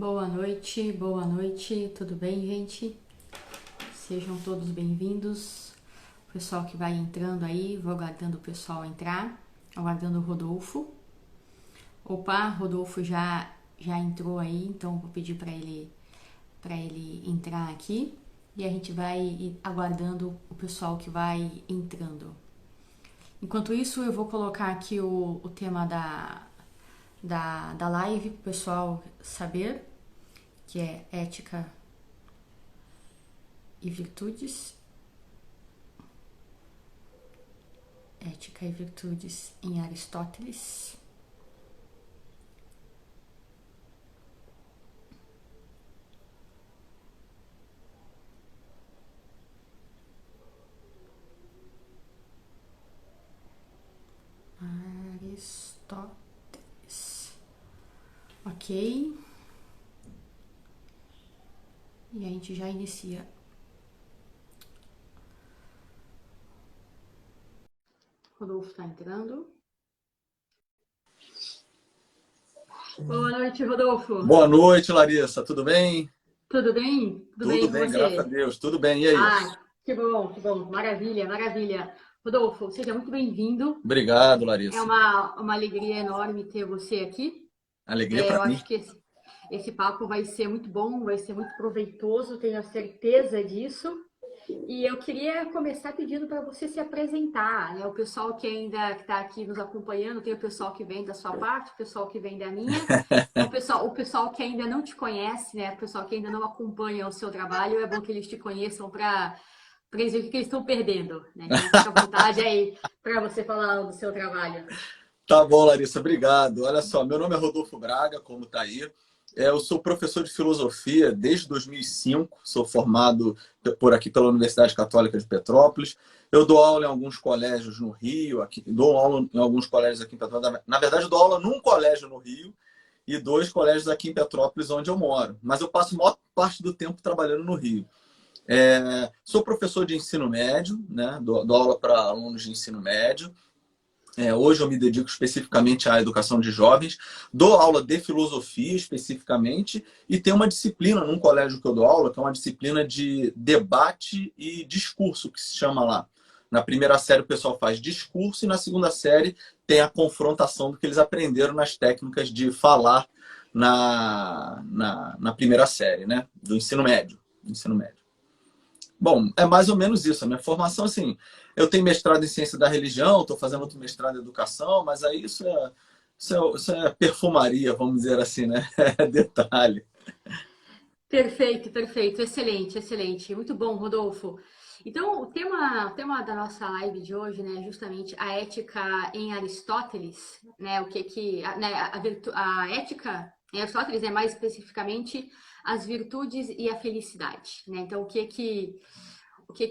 boa noite, tudo bem, gente? Sejam todos bem-vindos. O pessoal que vai entrando aí, vou aguardando o pessoal entrar, aguardando o Rodolfo. Opa, Rodolfo já entrou aí, então vou pedir para ele entrar aqui e a gente vai aguardando o pessoal que vai entrando. Enquanto isso, eu vou colocar aqui o tema da live para o pessoal saber, que é ética e virtudes. Ética e virtudes em Aristóteles. Aristóteles. Ok. E a gente já inicia. Rodolfo está entrando. Boa noite, Rodolfo. Boa noite, Larissa. Tudo bem? Tudo bem? Tudo bem Tudo com bem, você? graças a Deus. Tudo bem. E aí? Ah, que bom, que bom. Maravilha, maravilha. Rodolfo, seja muito bem-vindo. Obrigado, É Larissa. uma alegria enorme ter você aqui. Alegria para Eu mim. acho que esse papo vai ser muito bom, vai ser muito proveitoso, tenho a certeza disso. E eu queria começar pedindo para você se apresentar, né? O pessoal que ainda está aqui nos acompanhando, tem o pessoal que vem da sua parte, o pessoal que vem da minha. Então, o pessoal que ainda não te conhece, né? O pessoal que ainda não acompanha o seu trabalho, é bom que eles te conheçam para eles verem o que eles estão perdendo, né? Então, fica à vontade aí para você falar do seu trabalho. Tá bom, Larissa. Obrigado. Olha só, meu nome é Rodolfo Braga, como tá aí. Eu sou professor de filosofia desde 2005. Sou formado por aqui pela Universidade Católica de Petrópolis. Eu dou aula em alguns colégios no Rio, dou aula em alguns colégios aqui em Petrópolis. Na verdade, eu dou aula num colégio no Rio e dois colégios aqui em Petrópolis, onde eu moro. Mas eu passo a maior parte do tempo trabalhando no Rio. Sou professor de ensino médio, né? Dou aula para alunos de ensino médio. Hoje eu me dedico especificamente à educação de jovens, dou aula de filosofia especificamente e tem uma disciplina num colégio que eu dou aula, que é uma disciplina de debate e discurso, que se chama lá. Na primeira série o pessoal faz discurso e na segunda série tem a confrontação do que eles aprenderam nas técnicas de falar na primeira série, né? Do ensino médio. Bom, é mais ou menos isso. A minha formação, assim, eu tenho mestrado em ciência da religião, estou fazendo outro mestrado em educação, mas aí isso é perfumaria, vamos dizer assim, né? É detalhe. Perfeito, perfeito. Excelente, excelente. Muito bom, Rodolfo. Então, o tema da nossa live de hoje, né, é justamente a ética em Aristóteles, né, a ética em Aristóteles é mais especificamente as virtudes e a felicidade, né? Então, o que que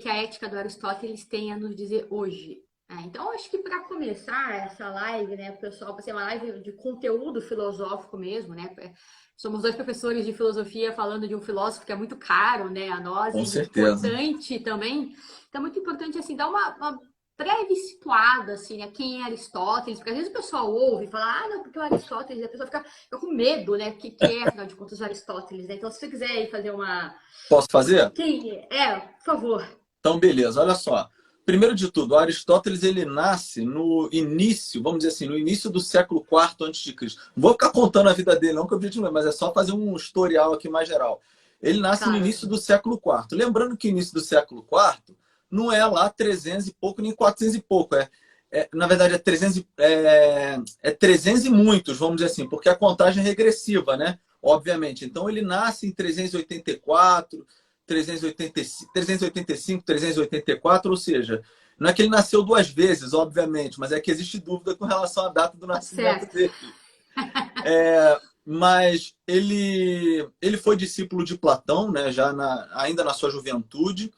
a ética do Aristóteles tem a nos dizer hoje? Então, acho que para começar essa live, né, pessoal, vai ser uma live de conteúdo filosófico mesmo, né? Somos dois professores de filosofia falando de um filósofo que é muito caro, né, a nós Com e muito certeza. importante também. Então, é muito importante, assim, dar uma breve situada, assim, né, quem é Aristóteles, porque às vezes o pessoal ouve e fala, ah, não, porque o Aristóteles, a pessoa fica com medo, né, o que é, afinal de contas, o Aristóteles, né? Então, se você quiser aí fazer Posso fazer? quem é, por favor. Então, beleza. Olha só. Primeiro de tudo, Aristóteles ele nasce no início, vamos dizer assim, no início do século IV a.C. Não vou ficar contando a vida dele, não, que o objetivo não é, mas é só fazer um historial aqui mais geral. Ele nasce no Claro. início do século IV. Lembrando que o início do século IV não é lá 300 e pouco, nem 400 e pouco. Na verdade, 300 e muitos, vamos dizer assim, porque a contagem é regressiva, né? Obviamente. Então, ele nasce em 384, 385, 384, ou seja, não é que ele nasceu duas vezes, obviamente, mas é que existe dúvida com relação à data do nascimento Certo. dele. Mas ele foi discípulo de Platão, né, ainda na sua juventude,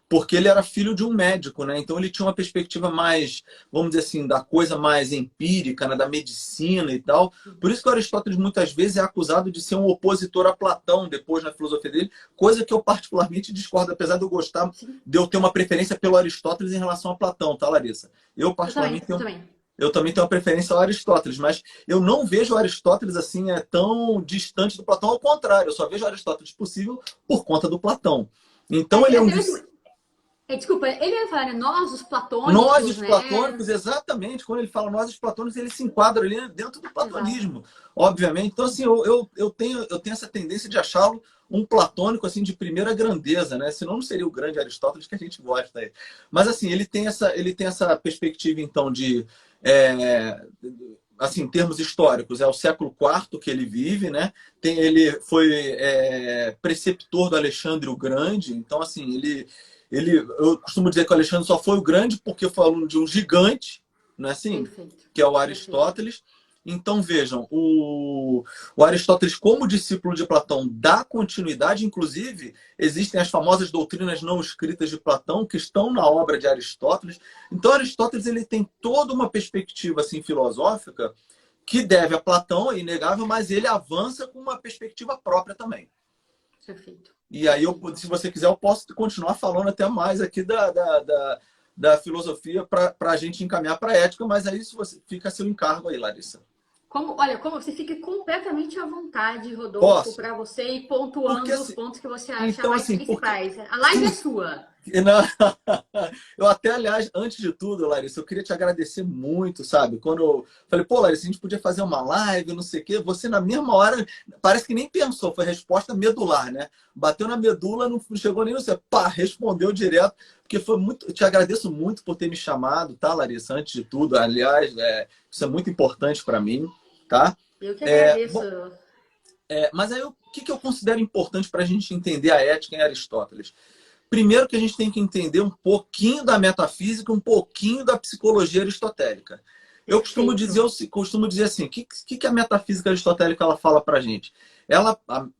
porque ele era filho de um médico, né? Então ele tinha uma perspectiva mais, vamos dizer assim, da coisa mais empírica, né, da medicina e tal. Por isso que Aristóteles muitas vezes é acusado de ser um opositor a Platão depois na filosofia dele, coisa que eu particularmente discordo, apesar de eu gostar, Sim. de eu ter uma preferência pelo Aristóteles em relação a Platão, tá, Larissa? Eu Eu também, particularmente eu tenho também. eu também tenho uma preferência ao Aristóteles, mas eu não vejo o Aristóteles assim tão distante do Platão, ao contrário, eu só vejo o Aristóteles possível por conta do Platão. Então ele é um Até mesmo, desculpa, ele ia falar, né, nós, os nós, platônicos, os né? platônicos, exatamente, quando ele fala nós, os platônicos, ele se enquadra ali dentro do Exato. platonismo, obviamente. Então, assim, eu tenho essa tendência de achá-lo um platônico, assim, de primeira grandeza, né? Senão não seria o grande Aristóteles que a gente gosta aí. Mas, assim, ele tem essa perspectiva, então, de... assim, em termos históricos, é o século IV que ele vive, né? Ele foi preceptor do Alexandre o Grande, então, assim, eu costumo dizer que o Alexandre só foi o grande porque foi aluno de um gigante, não é assim? Perfeito. Que é o Perfeito. Aristóteles. Então, vejam, o Aristóteles, como discípulo de Platão, dá continuidade, inclusive, existem as famosas doutrinas não escritas de Platão, que estão na obra de Aristóteles. Então, Aristóteles ele tem toda uma perspectiva assim, filosófica que deve a Platão, é inegável, mas ele avança com uma perspectiva própria também. Perfeito. E aí, Perfeito. se você quiser, eu posso continuar falando até mais aqui da filosofia para a gente encaminhar para a ética, mas aí se você, fica a seu encargo aí, Larissa. Olha, como você fique completamente à vontade, Rodolfo, Posso? para você ir Porque pontuando os assim, pontos que você acha então mais assim, porque principais. A live é sim, sua. não, eu até, aliás, antes de tudo, Larissa, eu queria te agradecer muito, sabe? Quando eu falei, pô, Larissa, a gente podia fazer uma live, não sei o quê, você na mesma hora, parece que nem pensou, foi resposta medular, né? Bateu na medula, não chegou nem você, pá, respondeu direto, porque foi muito, eu te agradeço muito por ter me chamado, tá, Larissa? Antes de tudo, aliás, isso é muito importante para mim, tá? Eu que agradeço. Bom, mas aí o que eu considero importante para a gente entender a ética em Aristóteles? Primeiro que a gente tem que entender um pouquinho da metafísica, um pouquinho da psicologia aristotélica. Eu Perfeito. costumo dizer assim, o que a metafísica aristotélica ela fala para a gente?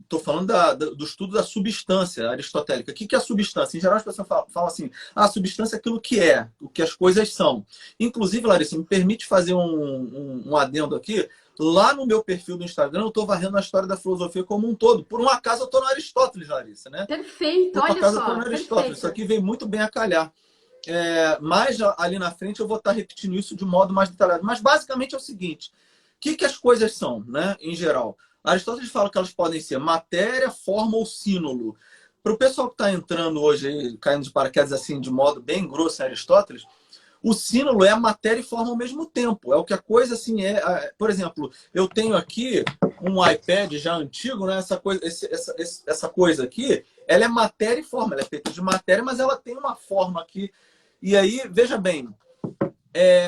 Estou falando do estudo da substância aristotélica. O que é a substância? Em geral, as pessoas falam assim, a substância é aquilo que é, o que as coisas são. Inclusive, Larissa, me permite fazer um adendo aqui. Lá no meu perfil do Instagram, eu estou varrendo a história da filosofia como um todo. Por um acaso, eu estou no Aristóteles, Larissa, né? Perfeito, Por olha acaso eu estou só, no Aristóteles. perfeito. Isso aqui veio muito bem a calhar. Mas ali na frente eu vou estar repetindo isso de modo mais detalhado. Mas basicamente é o seguinte: o que as coisas são, né, em geral? Aristóteles fala que elas podem ser matéria, forma ou símbolo. Para o pessoal que está entrando hoje, aí, caindo de paraquedas assim, de modo bem grosso em Aristóteles, o símbolo é a matéria e forma ao mesmo tempo. É o que a coisa assim é. Por exemplo, eu tenho aqui um iPad já antigo, né? Essa coisa aqui, ela é matéria e forma. Ela é feita de matéria, mas ela tem uma forma aqui. E aí, veja bem,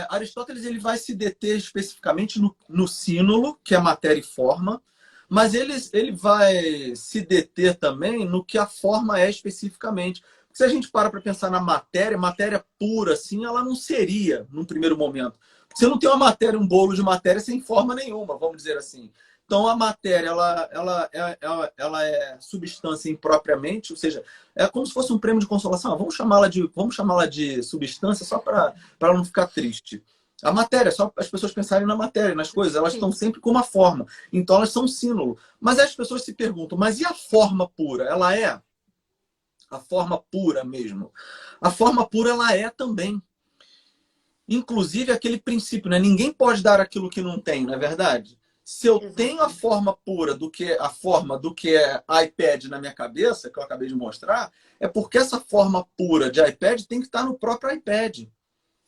Aristóteles ele vai se deter especificamente no símbolo, que é matéria e forma, mas ele vai se deter também no que a forma é especificamente. Se a gente para pensar na matéria pura, assim, ela não seria num primeiro momento. Você não tem uma matéria, um bolo de matéria sem forma nenhuma, vamos dizer assim. Então, a matéria, ela é substância impropriamente, ou seja, é como se fosse um prêmio de consolação. Vamos chamá-la de substância só para ela não ficar triste. A matéria, só as pessoas pensarem na matéria, nas coisas, elas estão Sim, sempre com uma forma. Então, elas são um símbolo. Mas as pessoas se perguntam, mas e a forma pura? Ela é a forma pura mesmo? A forma pura, ela é também. Inclusive aquele princípio, né? Ninguém pode dar aquilo que não tem, não é verdade? Se eu tenho a exato. forma pura do que a forma do que é iPad na minha cabeça, que eu acabei de mostrar, é porque essa forma pura de iPad tem que estar no próprio iPad.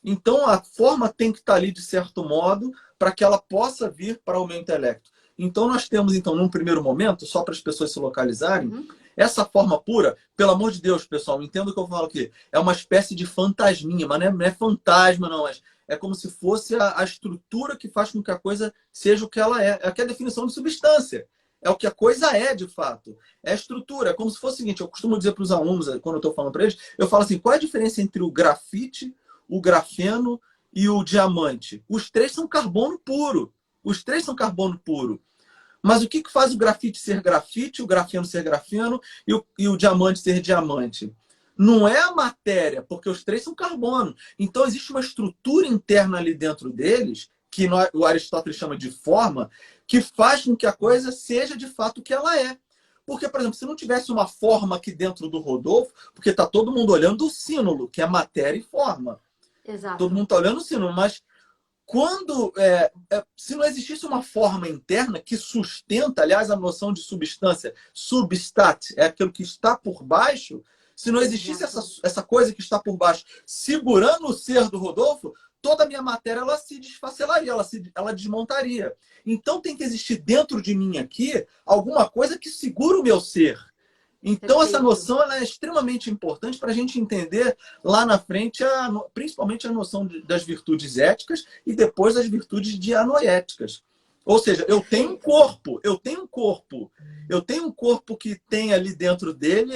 Então a forma tem que estar ali de certo modo para que ela possa vir para o meu intelecto. Então nós temos então num primeiro momento, só para as pessoas se localizarem, Uhum. essa forma pura, pelo amor de Deus, pessoal, entenda o que eu falo aqui, é uma espécie de fantasminha, mas não é fantasma não, é como se fosse a estrutura que faz com que a coisa seja o que ela é. É que é a definição de substância. É o que a coisa é, de fato. É a estrutura. É como se fosse o seguinte, eu costumo dizer para os alunos, quando eu estou falando para eles, eu falo assim, qual é a diferença entre o grafite, o grafeno e o diamante? Os três são carbono puro. Os três são carbono puro. Mas o que faz o grafite ser grafite, o grafeno ser grafeno e o diamante ser diamante? Não é a matéria, porque os três são carbono. Então existe uma estrutura interna ali dentro deles, que o Aristóteles chama de forma, que faz com que a coisa seja de fato o que ela é. Porque, por exemplo, se não tivesse uma forma aqui dentro do Rodolfo, porque está todo mundo olhando o símbolo, que é matéria e forma. Todo Exato. mundo está olhando o símbolo, mas quando se não existisse uma forma interna que sustenta, aliás, a noção de substância, substat, é aquilo que está por baixo, se não existisse essa coisa que está por baixo segurando o ser do Rodolfo, toda a minha matéria ela se desfacelaria, ela desmontaria. Então tem que existir dentro de mim aqui alguma coisa que segura o meu ser. Então, essa noção ela é extremamente importante para a gente entender lá na frente, principalmente a noção das virtudes éticas e depois das virtudes dianoéticas. Ou seja, eu tenho um corpo, que tem ali dentro dele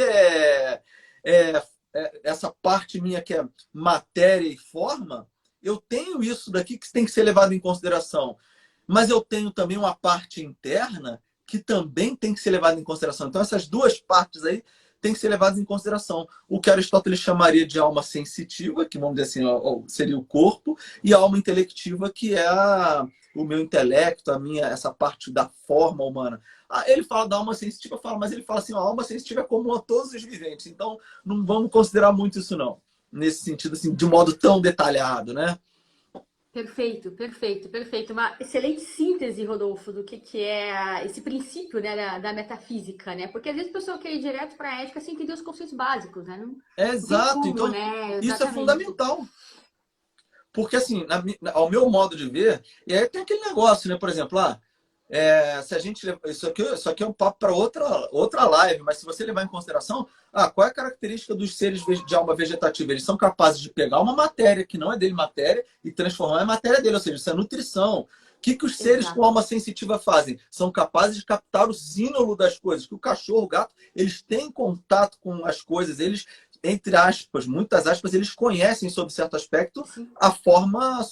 essa parte minha que é matéria e forma, eu tenho isso daqui que tem que ser levado em consideração. Mas eu tenho também uma parte interna que também tem que ser levado em consideração. Então, essas duas partes aí têm que ser levadas em consideração. O que Aristóteles chamaria de alma sensitiva, que vamos dizer assim, seria o corpo, e a alma intelectiva, que é o meu intelecto, essa parte da forma humana. Ele fala da alma sensitiva, mas ele fala assim, a alma sensitiva é comum a todos os viventes. Então, não vamos considerar muito isso, não. Nesse sentido, assim, de modo tão detalhado, né? Perfeito, perfeito, perfeito. Uma excelente síntese, Rodolfo, do que é esse princípio, né, da metafísica, né? Porque às vezes a pessoa quer ir direto para a ética sem entender os conceitos básicos, né? Não, Exato. como, então, né? isso é fundamental. Porque, assim, ao meu modo de ver, e aí tem aquele negócio, né? Por exemplo, se a gente isso aqui é um papo para outra live, mas se você levar em consideração, qual é a característica dos seres de alma vegetativa? Eles são capazes de pegar uma matéria que não é dele matéria e transformar em matéria dele, ou seja, isso é nutrição. O que os seres com alma sensitiva fazem? São capazes de captar o símbolo das coisas, que o cachorro, o gato, eles têm contato com as coisas, eles, entre aspas, muitas aspas, eles conhecem sob certo aspecto a forma,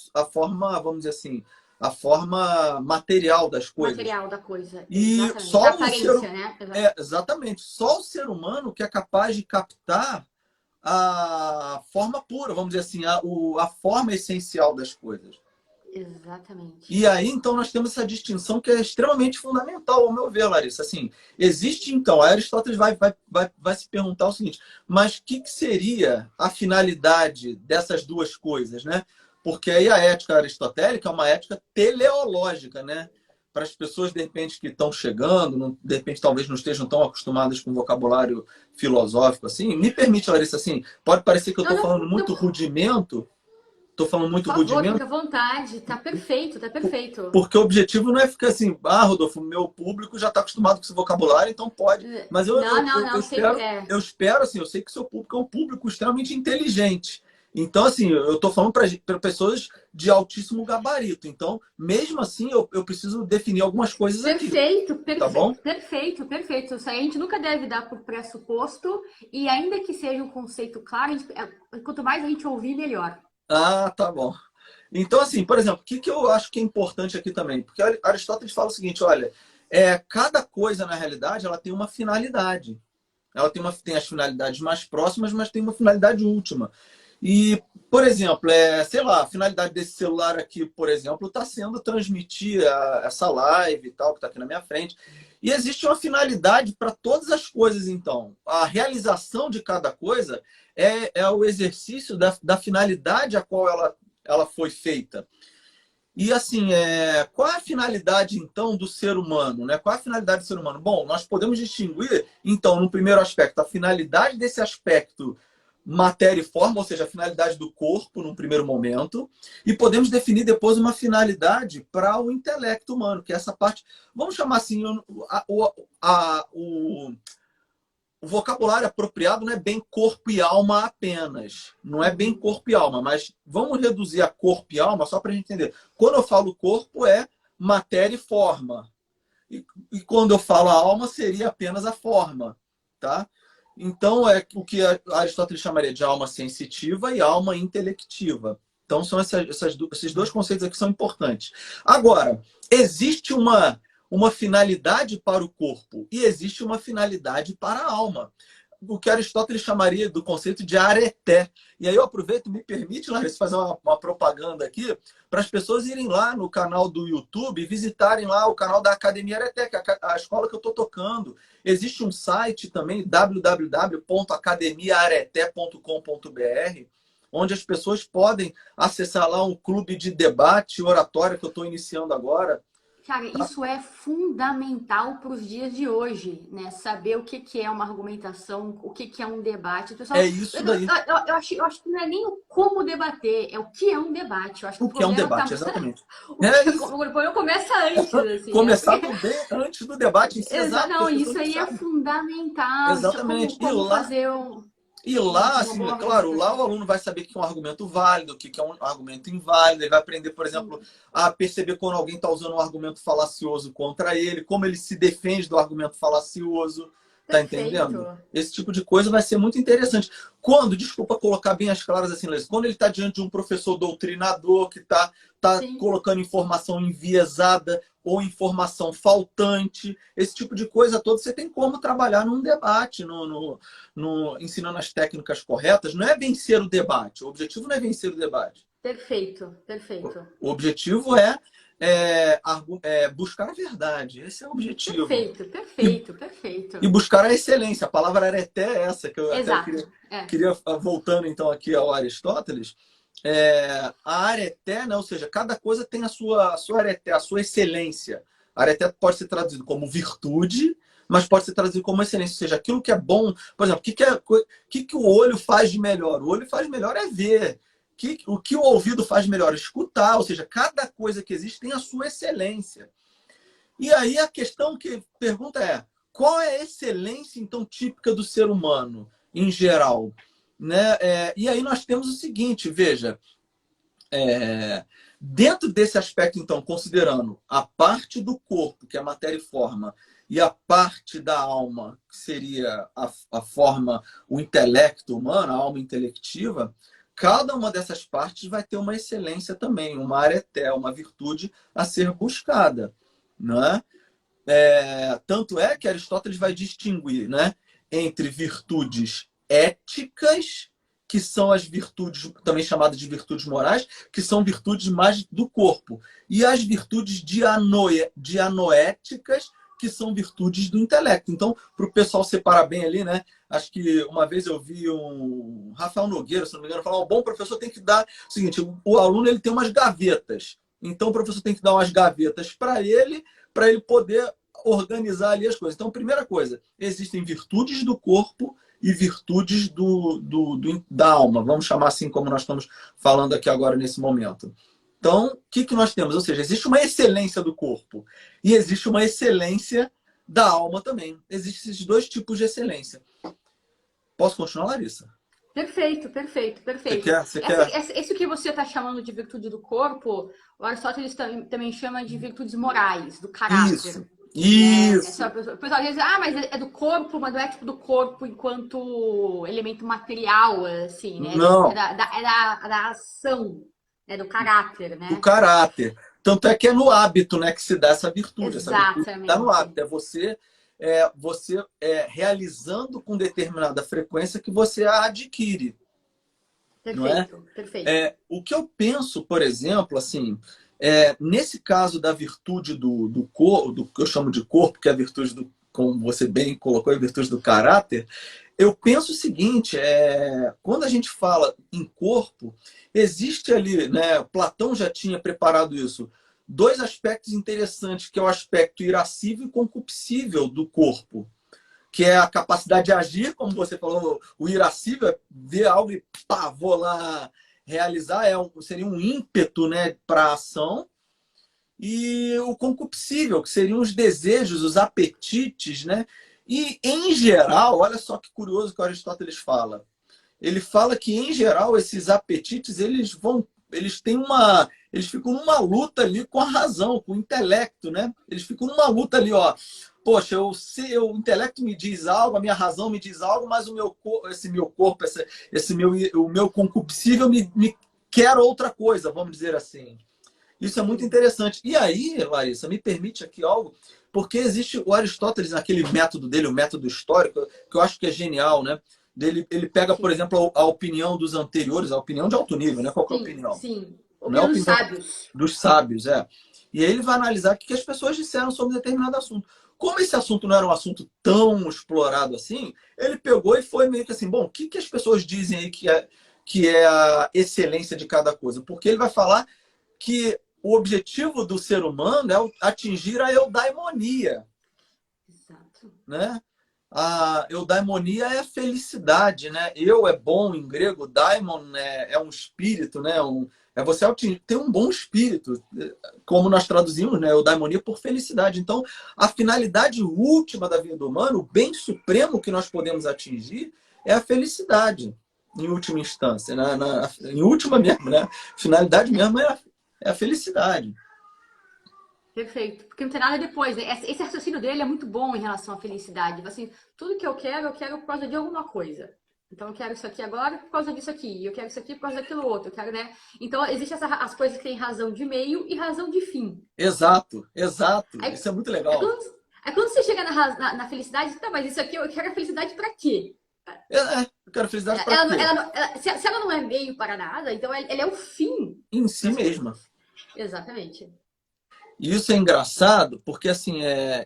vamos dizer assim, a forma material das coisas. Material da coisa. E exatamente. só da aparência, né? Exatamente. Só o ser humano que é capaz de captar a forma pura, vamos dizer assim, a forma essencial das coisas. Exatamente. E aí, então, nós temos essa distinção que é extremamente fundamental, ao meu ver, Larissa. Assim, existe, então, Aristóteles vai se perguntar o seguinte, mas o que seria a finalidade dessas duas coisas, né? Porque aí a ética aristotélica é uma ética teleológica, né? Para as pessoas, de repente, que estão chegando, de repente, talvez não estejam tão acostumadas com vocabulário filosófico, assim. Me permite, Larissa, assim, pode parecer que eu estou falando muito rudimento, estou falando muito rudimento. Por favor, fica à vontade. Tá perfeito, tá perfeito. Porque o objetivo não é ficar assim, Rodolfo, meu público já está acostumado com esse vocabulário, então pode. Mas eu espero, assim, eu sei que seu público é um público extremamente inteligente. Então, assim, eu estou falando para pessoas de altíssimo gabarito. Então, mesmo assim, eu preciso definir algumas coisas aqui. Perfeito, tá bom? perfeito, perfeito. Isso aí a gente nunca deve dar por pressuposto, e ainda que seja um conceito claro, quanto mais a gente ouvir, melhor. Tá bom. Então, assim, por exemplo, o que eu acho que é importante aqui também? Porque Aristóteles fala o seguinte, olha, cada coisa, na realidade, ela tem uma finalidade. Ela tem as finalidades mais próximas, mas tem uma finalidade última. E, por exemplo, sei lá, a finalidade desse celular aqui, por exemplo, está sendo transmitir essa live e tal, que está aqui na minha frente. E existe uma finalidade para todas as coisas, então. A realização de cada coisa é o exercício da finalidade a qual ela foi feita. E assim, qual é a finalidade, então, do ser humano? Né? Qual é a finalidade do ser humano? Bom, nós podemos distinguir, então, no primeiro aspecto, a finalidade desse aspecto matéria e forma, ou seja, a finalidade do corpo, num primeiro momento, e podemos definir depois uma finalidade para o intelecto humano, que é essa parte, vamos chamar assim, o vocabulário apropriado não é bem corpo e alma apenas. Não é bem corpo e alma, mas vamos reduzir a corpo e alma só para a gente entender. Quando eu falo corpo, é matéria e forma. E quando eu falo alma, seria apenas a forma. Tá? Então, é o que Aristóteles chamaria de alma sensitiva e alma intelectiva. Então, são esses dois conceitos aqui que são importantes. Agora, existe uma finalidade para o corpo e existe uma finalidade para a alma. O que Aristóteles chamaria do conceito de areté. E aí eu aproveito, me permite, Larissa, fazer uma propaganda aqui, para as pessoas irem lá no canal do YouTube e visitarem lá o canal da Academia Areté, que é a escola que eu estou tocando. Existe um site também, www.academiaareté.com.br, onde as pessoas podem acessar lá um clube de debate oratória que eu estou iniciando agora. Cara, isso é fundamental para os dias de hoje, né? Saber o que que é uma argumentação, o que que é um debate. Pessoal, É isso daí. eu acho que não é nem o como debater, é o que é um debate. Eu acho que O o que é um problema tá. debate, exatamente. É isso. O problema começa antes, assim, né? Começar também antes do debate em si, exato, porque Não, as pessoas isso não aí é sabem. fundamental. Isso é Exatamente. como fazer E lá, uma assim, boa claro, lá o argumentação. aluno vai saber o que é um argumento válido, o que é um argumento inválido, ele vai aprender, por exemplo, a perceber quando alguém está usando um argumento falacioso contra ele, como ele se defende do argumento falacioso, tá entendendo? Perfeito. Esse tipo de coisa vai ser muito interessante. Quando, desculpa colocar bem as claras assim, Leis, quando ele está diante de um professor doutrinador que tá Sim. colocando informação enviesada ou informação faltante, esse tipo de coisa toda, você tem como trabalhar num debate, ensinando as técnicas corretas. Não é vencer o debate, o objetivo não é vencer o debate. Perfeito, perfeito. O objetivo é buscar a verdade, esse é o objetivo. Perfeito, E, perfeito, perfeito. e buscar a excelência, a palavra era até essa, que eu até Exato. É. queria voltando então aqui ao Aristóteles, a areté, né? Ou seja, cada coisa tem a sua areté, a sua excelência. A areté pode ser traduzido como virtude, mas pode ser traduzido como excelência. Ou seja, aquilo que é bom. Por exemplo, o que o olho faz de melhor? O olho faz melhor é ver. O que o ouvido faz melhor é escutar. Ou seja, cada coisa que existe tem a sua excelência. E aí a questão que pergunta é: qual é a excelência, então, típica do ser humano, em geral? Né? E aí nós temos o seguinte, veja, dentro desse aspecto, então, considerando a parte do corpo, que é a matéria e forma, e a parte da alma, que seria a forma, o intelecto humano, a alma intelectiva, cada uma dessas partes vai ter uma excelência também, uma areté, uma virtude a ser buscada. Não é? Tanto é que Aristóteles vai distinguir, né, entre virtudes éticas, que são as virtudes, também chamadas de virtudes morais, que são virtudes mais do corpo, e as virtudes dianoéticas, que são virtudes do intelecto. Então, para o pessoal separar bem ali, né, acho que uma vez eu vi um Rafael Nogueira, se não me engano, falar: um bom professor tem que dar o seguinte: o aluno ele tem umas gavetas. Então, o professor tem que dar umas gavetas para ele poder organizar ali as coisas. Então, primeira coisa, existem virtudes do corpo e virtudes da alma, vamos chamar assim como nós estamos falando aqui agora nesse momento. Então, o que nós temos? Ou seja, existe uma excelência do corpo e existe uma excelência da alma também. Existem esses dois tipos de excelência. Posso continuar, Larissa? Perfeito, perfeito, Você perfeito. quer? Você quer? Isso que você está chamando de virtude do corpo, o Aristóteles também chama de virtudes morais, do caráter. Isso. Né? Isso. O pessoal diz: ah, mas é do corpo, mas não é tipo do corpo enquanto elemento material, assim, né? Não. Da ação, né? Do caráter, Do né? caráter. Tanto é que é no hábito, né, que se dá essa virtude. Essa virtude se dá no Exatamente. hábito. Você realizando com determinada frequência que você a adquire. Não é? Perfeito, perfeito. O que eu penso, por exemplo, assim, nesse caso da virtude do corpo, do que eu chamo de corpo, que é a virtude do, como você bem colocou, a virtude do caráter, eu penso o seguinte: quando a gente fala em corpo, existe ali, né, Platão já tinha preparado isso, dois aspectos interessantes, que é o aspecto irascível e concupiscível do corpo, que é a capacidade de agir, como você falou, o irascível é ver algo e pá, vou lá realizar, seria um ímpeto, né, para a ação, e o concupiscível, que seriam os desejos, os apetites, né? E, em geral, olha só que curioso que o Aristóteles fala. Ele fala que, em geral, esses apetites, eles ficam numa luta ali com a razão, com o intelecto, né? Eles ficam numa luta ali, ó. Poxa, o intelecto me diz algo, a minha razão me diz algo, mas esse meu corpo, o meu concupiscível me quer outra coisa, vamos dizer assim. Isso é muito interessante. E aí, Larissa, me permite aqui algo, porque existe o Aristóteles, naquele método dele, o método histórico, que eu acho que é genial, né? Ele pega, por Sim, exemplo, a opinião dos anteriores, a opinião de alto nível, né? Qual que é a sim, opinião? sim. Não é a Opinião dos opinião sábios. dos sábios, E aí ele vai analisar o que as pessoas disseram sobre determinado assunto. Como esse assunto não era um assunto tão explorado assim, ele pegou e foi meio que assim: bom, o que as pessoas dizem aí que é a excelência de cada coisa? Porque ele vai falar que o objetivo do ser humano é atingir a eudaimonia, Exato. né? A eudaimonia é a felicidade, né? Eu é bom em grego, daimon é um espírito, né? É você ter um bom espírito, como nós traduzimos, né? Eudaimonia por felicidade. Então, a finalidade última da vida humana, o bem supremo que nós podemos atingir é a felicidade, em última instância, né? Em última mesmo, né? Finalidade mesmo é a felicidade. Perfeito. Porque não tem nada depois, né? Esse raciocínio dele é muito bom em relação à felicidade. Assim, tudo que eu quero por causa de alguma coisa. Então, eu quero isso aqui agora por causa disso aqui. Eu quero isso aqui por causa daquilo outro. Eu quero, né? Então, existem as coisas que têm razão de meio e razão de fim. Exato, exato. Aí, Isso é muito aí legal. quando, aí quando você chega na felicidade, tá, mas isso aqui eu quero a felicidade pra quê? Eu quero felicidade para quê? Se ela não é meio para nada, então ela é o fim Em si das mesma. coisas. Exatamente. E isso é engraçado, porque assim,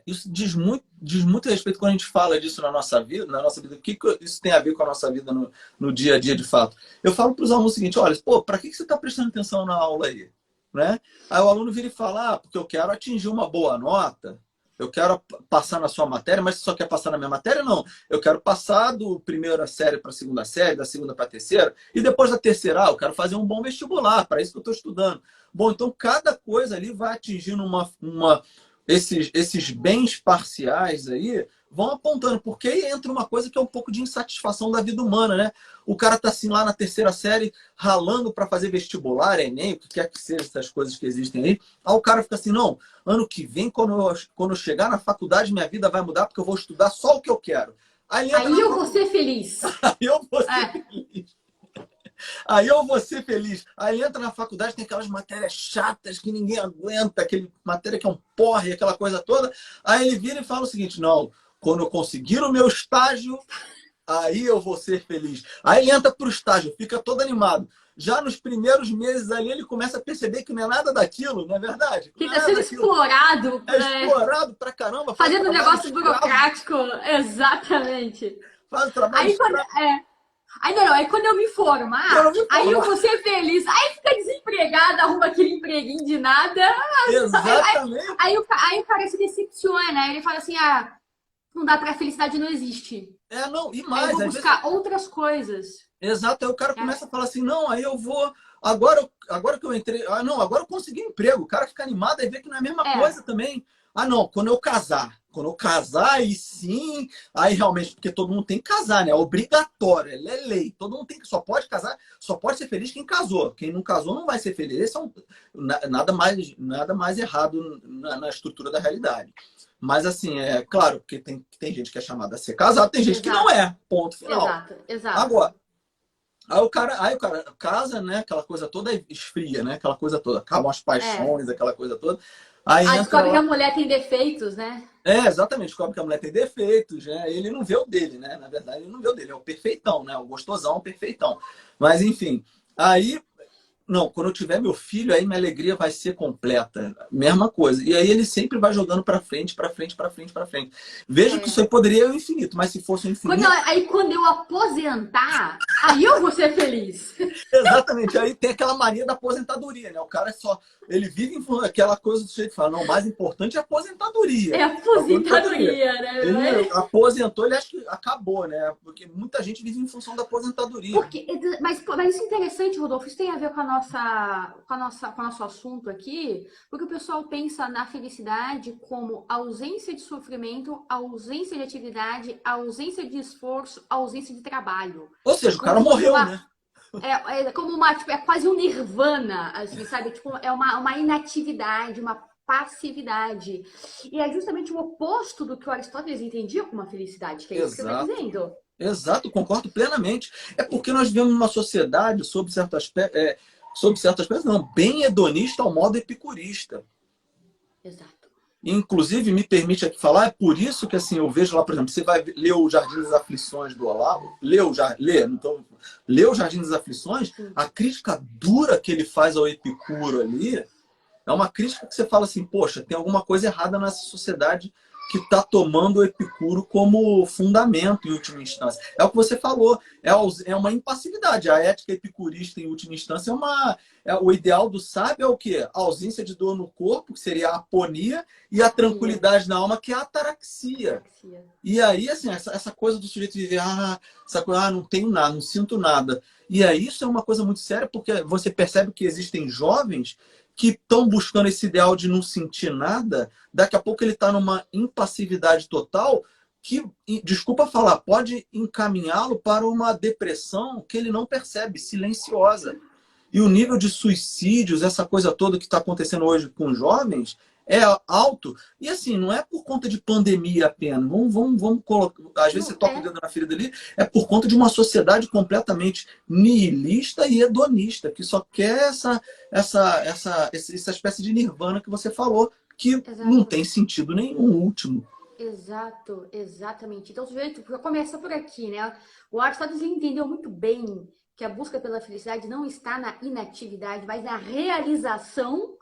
isso diz muito respeito quando a gente fala disso na nossa vida, O que isso tem a ver com a nossa vida no dia a dia, de fato? Eu falo para os alunos o seguinte: olha, pô, para que você está prestando atenção na aula aí? Né? Aí o aluno vira e fala: porque eu quero atingir uma boa nota, eu quero passar na sua matéria, mas você só quer passar na minha matéria? Não. Eu quero passar do primeira série para a segunda série, da segunda para a terceira, e depois da terceira, eu quero fazer um bom vestibular, para isso que eu estou estudando. Bom, então cada coisa ali vai atingindo esses bens parciais aí vão apontando, porque aí entra uma coisa que é um pouco de insatisfação da vida humana, né? O cara tá assim lá na terceira série, ralando para fazer vestibular, Enem, o que quer que seja essas coisas que existem aí. Aí o cara fica assim: não, ano que vem, quando eu chegar na faculdade, minha vida vai mudar porque eu vou estudar só o que eu quero. Aí eu vou ser feliz. Aí eu vou ser feliz. Aí eu vou ser feliz. Aí ele entra na faculdade, tem aquelas matérias chatas que ninguém aguenta, aquele matéria que é um porre, aquela coisa toda. Aí ele vira e fala o seguinte: não, quando eu conseguir o meu estágio, aí eu vou ser feliz. Aí ele entra para o estágio, fica todo animado. Já nos primeiros meses ali, ele começa a perceber que não é nada daquilo, não é verdade? Que está sendo explorado. Explorado pra caramba. Fazendo um negócio burocrático. Exatamente. Faz o trabalho escravo. Aí quando eu me formar, aí eu vou ser feliz. Aí fica desempregada, arruma aquele empreguinho de nada. Exatamente. Aí o cara se decepciona. Ele fala assim: não dá pra felicidade, não existe. Não, e mais. Aí eu vou buscar outras coisas. Exato, aí o cara começa a falar assim: não, aí eu vou. Agora que eu entrei. Não, agora eu consegui emprego. O cara fica animado e vê que não é a mesma coisa também. Não, quando eu casar. Quando eu casar, aí sim, aí realmente, porque todo mundo tem que casar, né? É obrigatório, é lei. Todo mundo só pode casar, só pode ser feliz quem casou. Quem não casou não vai ser feliz. Esse é nada mais errado na estrutura da realidade. Mas assim, é claro, porque tem gente que é chamada a ser casado, tem gente que não é. Ponto final. Exato. Agora, aí o cara casa, né? Aquela coisa toda esfria, né? Aquela coisa toda. Acabam as paixões, aquela coisa toda. Aí descobre que a mulher tem defeitos, né? Exatamente, descobre que a mulher tem defeitos, né? Ele não vê o dele, né? Na verdade, ele não vê o dele, é o perfeitão, né? O gostosão, o perfeitão. Mas, enfim, aí, não, quando eu tiver meu filho, aí minha alegria vai ser completa. Mesma coisa. E aí ele sempre vai jogando pra frente, pra frente, pra frente, pra frente. Veja que isso aí poderia ser o infinito, mas se fosse o infinito... Quando eu aposentar, aí eu vou ser feliz. Exatamente, aí tem aquela mania da aposentadoria, né? O cara ele vive aquela coisa do jeito que fala: não, o mais importante é a aposentadoria. É a aposentadoria, né? Ele aposentou, ele acha que acabou, né? Porque muita gente vive em função da aposentadoria. Mas isso é interessante, Rodolfo, isso tem a ver com o nosso assunto aqui, porque o pessoal pensa na felicidade como ausência de sofrimento, ausência de atividade, ausência de esforço, ausência de trabalho. Ou seja, o cara morreu, né? É quase um nirvana, assim, sabe? Tipo, é uma inatividade, uma passividade. E é justamente o oposto do que o Aristóteles entendia como uma felicidade, que é isso que você está dizendo. Exato, concordo plenamente. É porque nós vivemos numa sociedade, sob certo aspecto, não, bem hedonista ao modo epicurista. Exato. Inclusive, me permite aqui falar, é por isso que assim, eu vejo lá, por exemplo, você vai ler o Jardim das Aflições do Olavo, lê o Jardim das Aflições, a crítica dura que ele faz ao Epicuro ali, é uma crítica que você fala assim: poxa, tem alguma coisa errada nessa sociedade que está tomando o Epicuro como fundamento em última instância. É o que você falou, é uma impassividade. A ética epicurista, em última instância, o ideal do sábio é o quê? A ausência de dor no corpo, que seria a aponia, e a tranquilidade na alma, que é a ataraxia. E aí, assim, essa coisa do sujeito viver, essa coisa, não tenho nada, não sinto nada. E aí isso é uma coisa muito séria, porque você percebe que existem jovens que estão buscando esse ideal de não sentir nada, daqui a pouco ele está numa impassividade total que, desculpa falar, pode encaminhá-lo para uma depressão que ele não percebe, silenciosa. E o nível de suicídios, essa coisa toda que está acontecendo hoje com jovens, é alto. E assim, não é por conta de pandemia apenas. Vamos colocar. Às vezes você toca o dedo na ferida ali, é por conta de uma sociedade completamente nihilista e hedonista, que só quer essa espécie de nirvana que você falou, que não tem sentido nenhum último. Exato, exatamente. Então, o sujeito começa por aqui, né? O Aristóteles entendeu muito bem que a busca pela felicidade não está na inatividade, mas na realização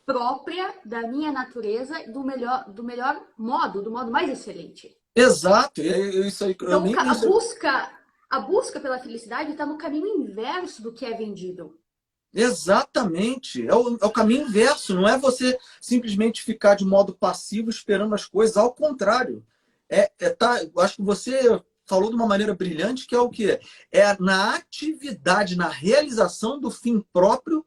própria da minha natureza do melhor modo, do modo mais excelente. Exato, é isso aí. Então, a busca pela felicidade está no caminho inverso do que é vendido. Exatamente, é o caminho inverso, não é você simplesmente ficar de modo passivo esperando as coisas, ao contrário. Eu acho que você falou de uma maneira brilhante, que é o quê? É na atividade, na realização do fim próprio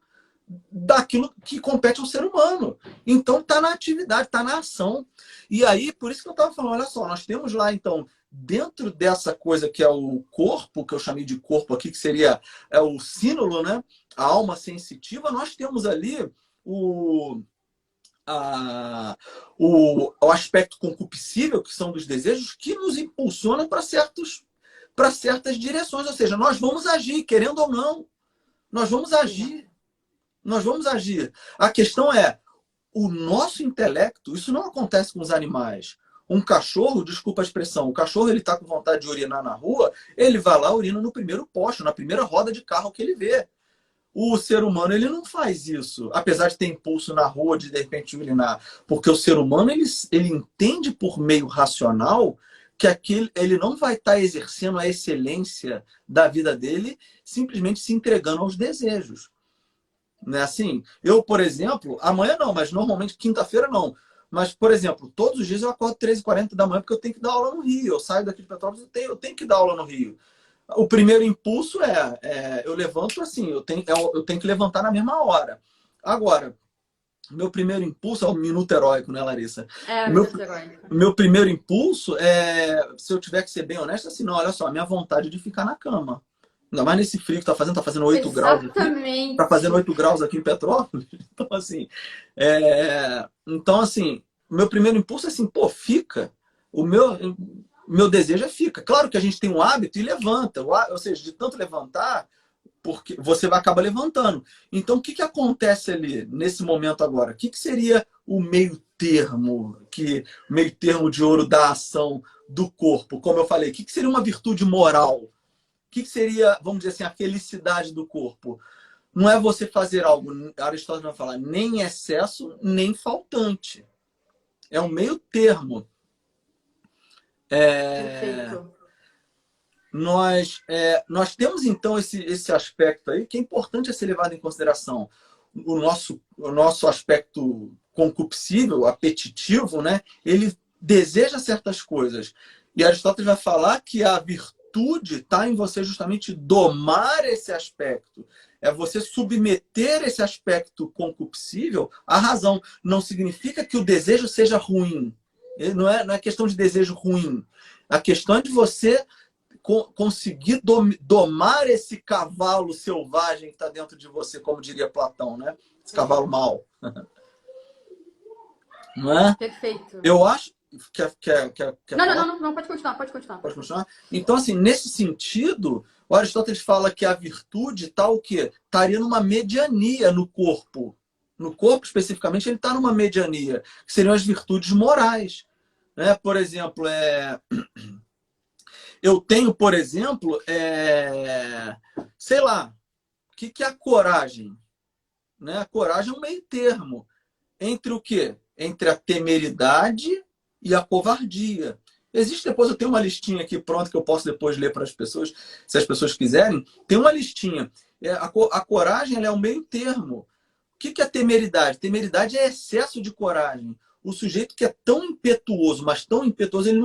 daquilo que compete ao ser humano. Então está na atividade, está na ação. E aí, por isso que eu estava falando, olha só, nós temos lá, então, dentro dessa coisa que é o corpo, que eu chamei de corpo aqui, que seria o sínulo, né? A alma sensitiva, nós temos ali o aspecto concupiscível, que são dos desejos, que nos impulsionam para certas direções. Ou seja, nós vamos agir, querendo ou não. Nós vamos agir. Nós vamos agir. A questão é, o nosso intelecto, isso não acontece com os animais. Um cachorro, desculpa a expressão, o cachorro ele está com vontade de urinar na rua, ele vai lá, urina no primeiro poste, na primeira roda de carro que ele vê. O ser humano ele não faz isso, apesar de ter impulso na rua de repente urinar, porque o ser humano ele entende por meio racional que ele não vai estar exercendo a excelência da vida dele simplesmente se entregando aos desejos. Né? Assim, eu, por exemplo, amanhã não, mas normalmente quinta-feira não. Mas, por exemplo, todos os dias eu acordo 13h40 da manhã porque eu tenho que dar aula no Rio. Eu saio daqui de Petrópolis, eu tenho que dar aula no Rio. O primeiro impulso eu levanto assim, eu tenho que levantar na mesma hora. Agora, meu primeiro impulso é o minuto heróico, né, Larissa? O minuto heróico. Meu primeiro impulso se eu tiver que ser bem honesto, assim, não, olha só, a minha vontade de ficar na cama. Ainda mais nesse frio que tá fazendo 8 graus aqui. Tá fazendo 8 graus aqui em Petrópolis. Então, assim, meu primeiro impulso é assim, pô, fica. O meu desejo é fica. Claro que a gente tem um hábito e levanta. Ou seja, de tanto levantar, porque você vai acabar levantando. Então, o que acontece ali, nesse momento agora? O que seria o meio termo, o meio termo de ouro da ação do corpo? Como eu falei, o que seria uma virtude moral? O que seria, vamos dizer assim, a felicidade do corpo? Não é você fazer algo, Aristóteles vai falar, nem excesso, nem faltante. É um meio termo. Perfeito. Nós temos, então, esse aspecto aí, que é importante a ser levado em consideração. O nosso aspecto concupiscível, apetitivo, né? Ele deseja certas coisas. E Aristóteles vai falar que a virtude está em você justamente domar esse aspecto. É você submeter esse aspecto concupiscível à razão. Não significa que o desejo seja ruim. Não é questão de desejo ruim. A questão é de você conseguir domar esse cavalo selvagem que está dentro de você, como diria Platão, né? Esse cavalo mau. Não é? Perfeito. Eu acho... Não, pode continuar. Pode continuar? Então, assim, nesse sentido, o Aristóteles fala que a virtude está o quê? Estaria numa mediania no corpo. No corpo, especificamente, ele está numa mediania, que seriam as virtudes morais. Né? Por exemplo, eu tenho, por exemplo, sei lá, o que é a coragem? Né? A coragem é um meio termo entre o quê? Entre a temeridade e a covardia. Existe, depois eu tenho uma listinha aqui pronta que eu posso depois ler para as pessoas, se as pessoas quiserem. Tem uma listinha. A coragem ela é o meio termo. O que é temeridade? Temeridade é excesso de coragem. O sujeito que é tão impetuoso, mas tão impetuoso, ele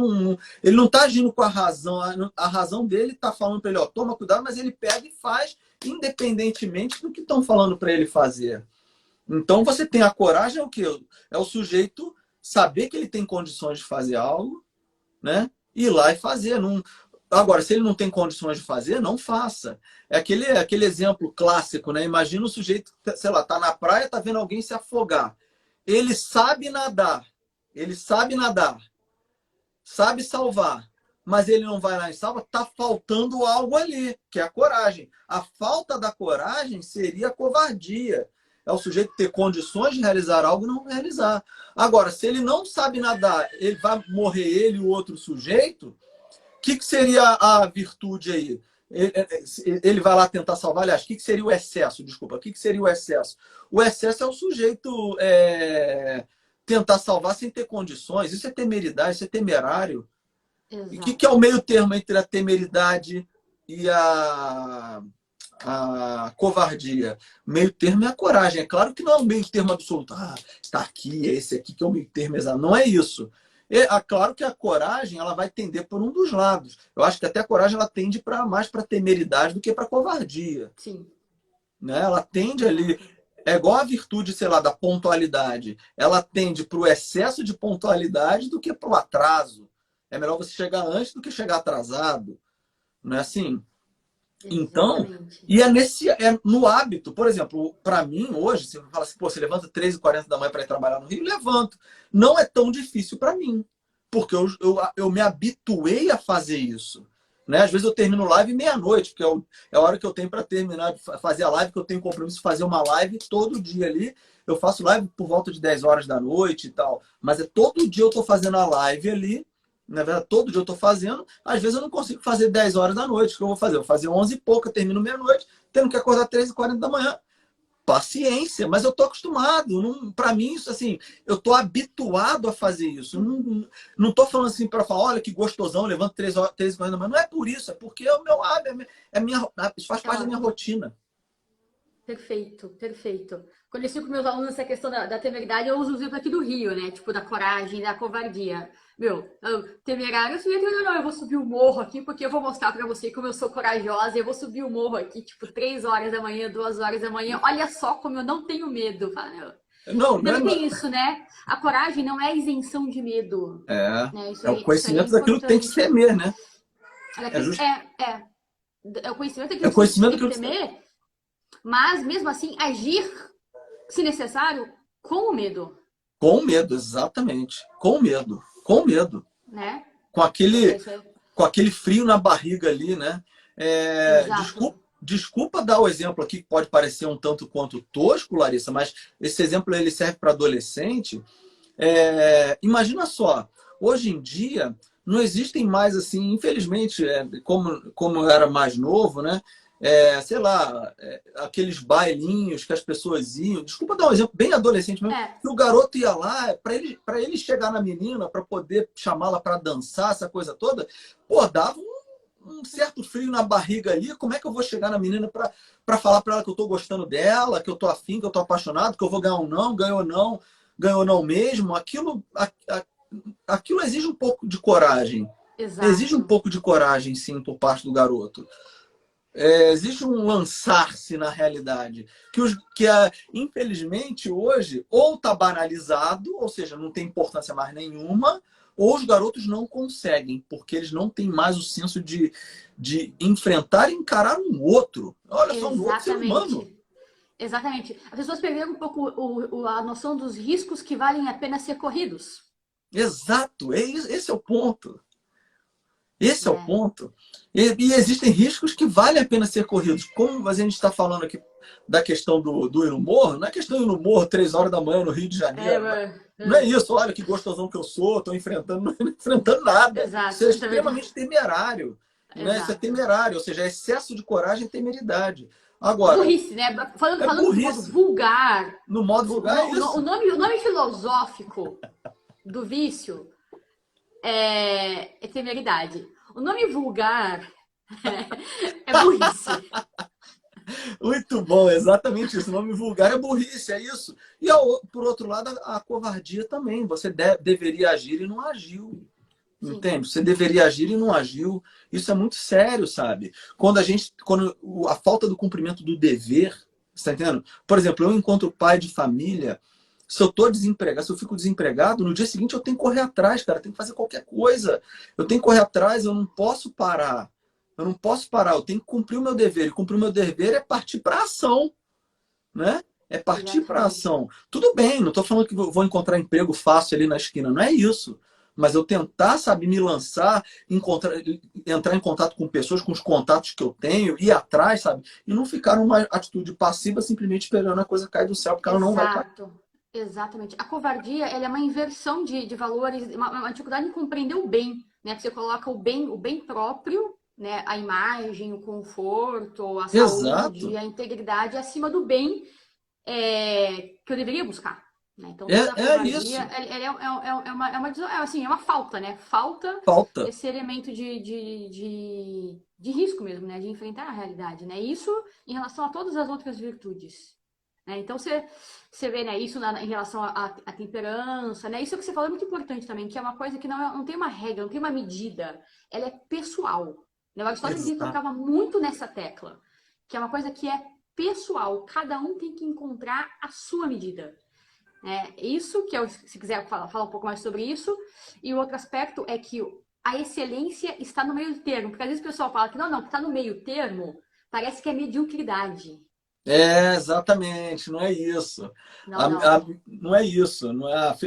não está agindo com a razão. A razão dele está falando para ele, ó, toma cuidado, mas ele pega e faz, independentemente do que estão falando para ele fazer. Então, você tem a coragem, é o quê? É o sujeito saber que ele tem condições de fazer algo, né? Ir lá e fazer. Não... Agora, se ele não tem condições de fazer, não faça. É aquele exemplo clássico, né? Imagina o sujeito, sei lá, tá na praia, tá vendo alguém se afogar. Ele sabe nadar, sabe salvar, mas ele não vai lá e salva, tá faltando algo ali, que é a coragem. A falta da coragem seria a covardia. É o sujeito ter condições de realizar algo e não realizar. Agora, se ele não sabe nadar, ele vai morrer ele e o outro sujeito, o que seria a virtude aí? Ele vai lá tentar salvar, aliás, o que seria o excesso? Desculpa, o que seria o excesso? O excesso é o sujeito tentar salvar sem ter condições. Isso é temeridade, isso é temerário. Exato. E o que é o meio termo entre a temeridade e a covardia? Meio termo é a coragem. É claro que não é o meio termo absoluto. Ah, está aqui, é esse aqui que é o meio termo exato. Não é isso. É claro que a coragem ela vai tender por um dos lados. Eu acho que até a coragem ela tende mais para temeridade do que para covardia. Sim. Né? Ela tende ali. É igual a virtude, sei lá, da pontualidade. Ela tende para o excesso de pontualidade do que para o atraso. É melhor você chegar antes do que chegar atrasado. Não é assim? Então, e é no hábito. Por exemplo, para mim, hoje, se você fala assim, pô, você levanta 3h40 da manhã para ir trabalhar no Rio, levanto. Não é tão difícil para mim, porque eu me habituei a fazer isso. Né? Às vezes eu termino live meia-noite, porque é a hora que eu tenho para terminar de fazer a live, que eu tenho compromisso de fazer uma live todo dia ali. Eu faço live por volta de 10 horas da noite e tal. Mas todo dia eu estou fazendo a live ali. Na verdade, todo dia eu estou fazendo. Às vezes eu não consigo fazer 10 horas da noite. O que eu vou fazer? Eu vou fazer 11 e pouco, eu termino meia-noite, tendo que acordar 3h40 da manhã. Paciência, mas eu estou acostumado. Para mim, isso assim, eu estou habituado a fazer isso. Não estou falando assim para falar, olha que gostosão, levanto 3h40 da manhã. Não é por isso, é porque é o meu hábito, isso faz parte da minha rotina. Perfeito, perfeito. Quando eu explico para meus alunos essa questão da temeridade, eu uso o exemplo aqui do Rio, né? Tipo, da coragem, da covardia. Meu, temerário, eu vou subir o morro aqui porque eu vou mostrar para você como eu sou corajosa. Eu vou subir o morro aqui, tipo, 3 horas da manhã, 2 horas da manhã. Olha só como eu não tenho medo. Não, também tem isso, né? A coragem não é isenção de medo. Né? É o conhecimento daquilo que tem que temer, né? É o conhecimento daquilo que tem que temer, mas mesmo assim agir, se necessário, com o medo. Com medo, exatamente. Com medo. Com medo. Né? Com aquele frio na barriga ali, né? Desculpa dar o exemplo aqui que pode parecer um tanto quanto tosco, Larissa, mas esse exemplo ele serve para adolescente. Imagina só, hoje em dia não existem mais assim, infelizmente, como eu era mais novo, né? Sei lá, aqueles bailinhos que as pessoas iam. Desculpa dar um exemplo bem adolescente mesmo. Que o garoto ia lá, para ele chegar na menina, para poder chamá-la para dançar, essa coisa toda, pô, dava um certo frio na barriga ali. Como é que eu vou chegar na menina para falar para ela que eu tô gostando dela, que eu tô afim, que eu tô apaixonado, que eu vou ganhar um não, ganhou não mesmo? Aquilo exige um pouco de coragem. Exato. Exige um pouco de coragem, sim, por parte do garoto. Existe um lançar-se na realidade que infelizmente hoje ou está banalizado, ou seja, não tem importância mais nenhuma, ou os garotos não conseguem, porque eles não têm mais o senso de enfrentar e encarar um outro. Olha só, um outro ser humano. Exatamente. As pessoas perderam um pouco a noção dos riscos que valem a pena ser corridos. Exato, esse é o ponto. Esse é o ponto. E existem riscos que valem a pena ser corridos. Como a gente está falando aqui da questão do ir no morro, não é questão de ir no morro 3 horas da manhã no Rio de Janeiro. Não é isso, olha que gostosão que eu sou, estou não enfrentando nada. Exato, isso é extremamente temerário. Né? Isso é temerário, ou seja, é excesso de coragem e temeridade. Agora, burrice, né? Falando burrice. No modo vulgar. No modo vulgar é isso. O nome filosófico do vício é temeridade. O nome vulgar é burrice. Muito bom, exatamente isso. O nome vulgar é burrice, é isso. E por outro lado, a covardia também. Você deveria agir e não agiu. Sim, Entende? Você deveria agir e não agiu. Isso é muito sério, sabe? Quando a falta do cumprimento do dever, você tá entendendo? Por exemplo, eu encontro pai de família, se eu tô desempregado, se eu fico desempregado, no dia seguinte eu tenho que correr atrás, cara, eu tenho que fazer qualquer coisa. Eu tenho que correr atrás, eu não posso parar. Eu não posso parar, eu tenho que cumprir o meu dever. E cumprir o meu dever é partir para ação, né? É partir para exatamente. ação. Tudo bem, não estou falando que vou encontrar emprego fácil ali na esquina, não é isso. Mas eu tentar, sabe, me lançar, entrar em contato com pessoas, com os contatos que eu tenho, ir atrás, sabe? E não ficar numa atitude passiva, simplesmente esperando a coisa cair do céu, porque ela não vai cair. Exato, exatamente. A covardia, ela é uma inversão de valores, uma dificuldade em compreender o bem, né? Que você coloca o bem próprio, né? A imagem, o conforto, a saúde, Exato. a integridade acima do bem que eu deveria buscar. Né? Então, É, toda a é covardia isso. assim, é uma falta, né? Falta Falta. esse elemento de risco mesmo, né? De enfrentar a realidade, né? Isso em relação a todas as outras virtudes. Né? Então, você vê né, isso em relação à temperança, né? Isso que você falou é muito importante também, que é uma coisa que não tem uma regra, não tem uma medida. Ela é pessoal. Né? O Aristóteles ele Exato. tocava muito nessa tecla, que é uma coisa que é pessoal. Cada um tem que encontrar a sua medida. Isso que eu, se quiser falar um pouco mais sobre isso. E o outro aspecto é que a excelência está no meio termo. Porque às vezes o pessoal fala que não, que está no meio termo, parece que é mediocridade. É, exatamente, não é isso. Não, não. Não é isso. Não é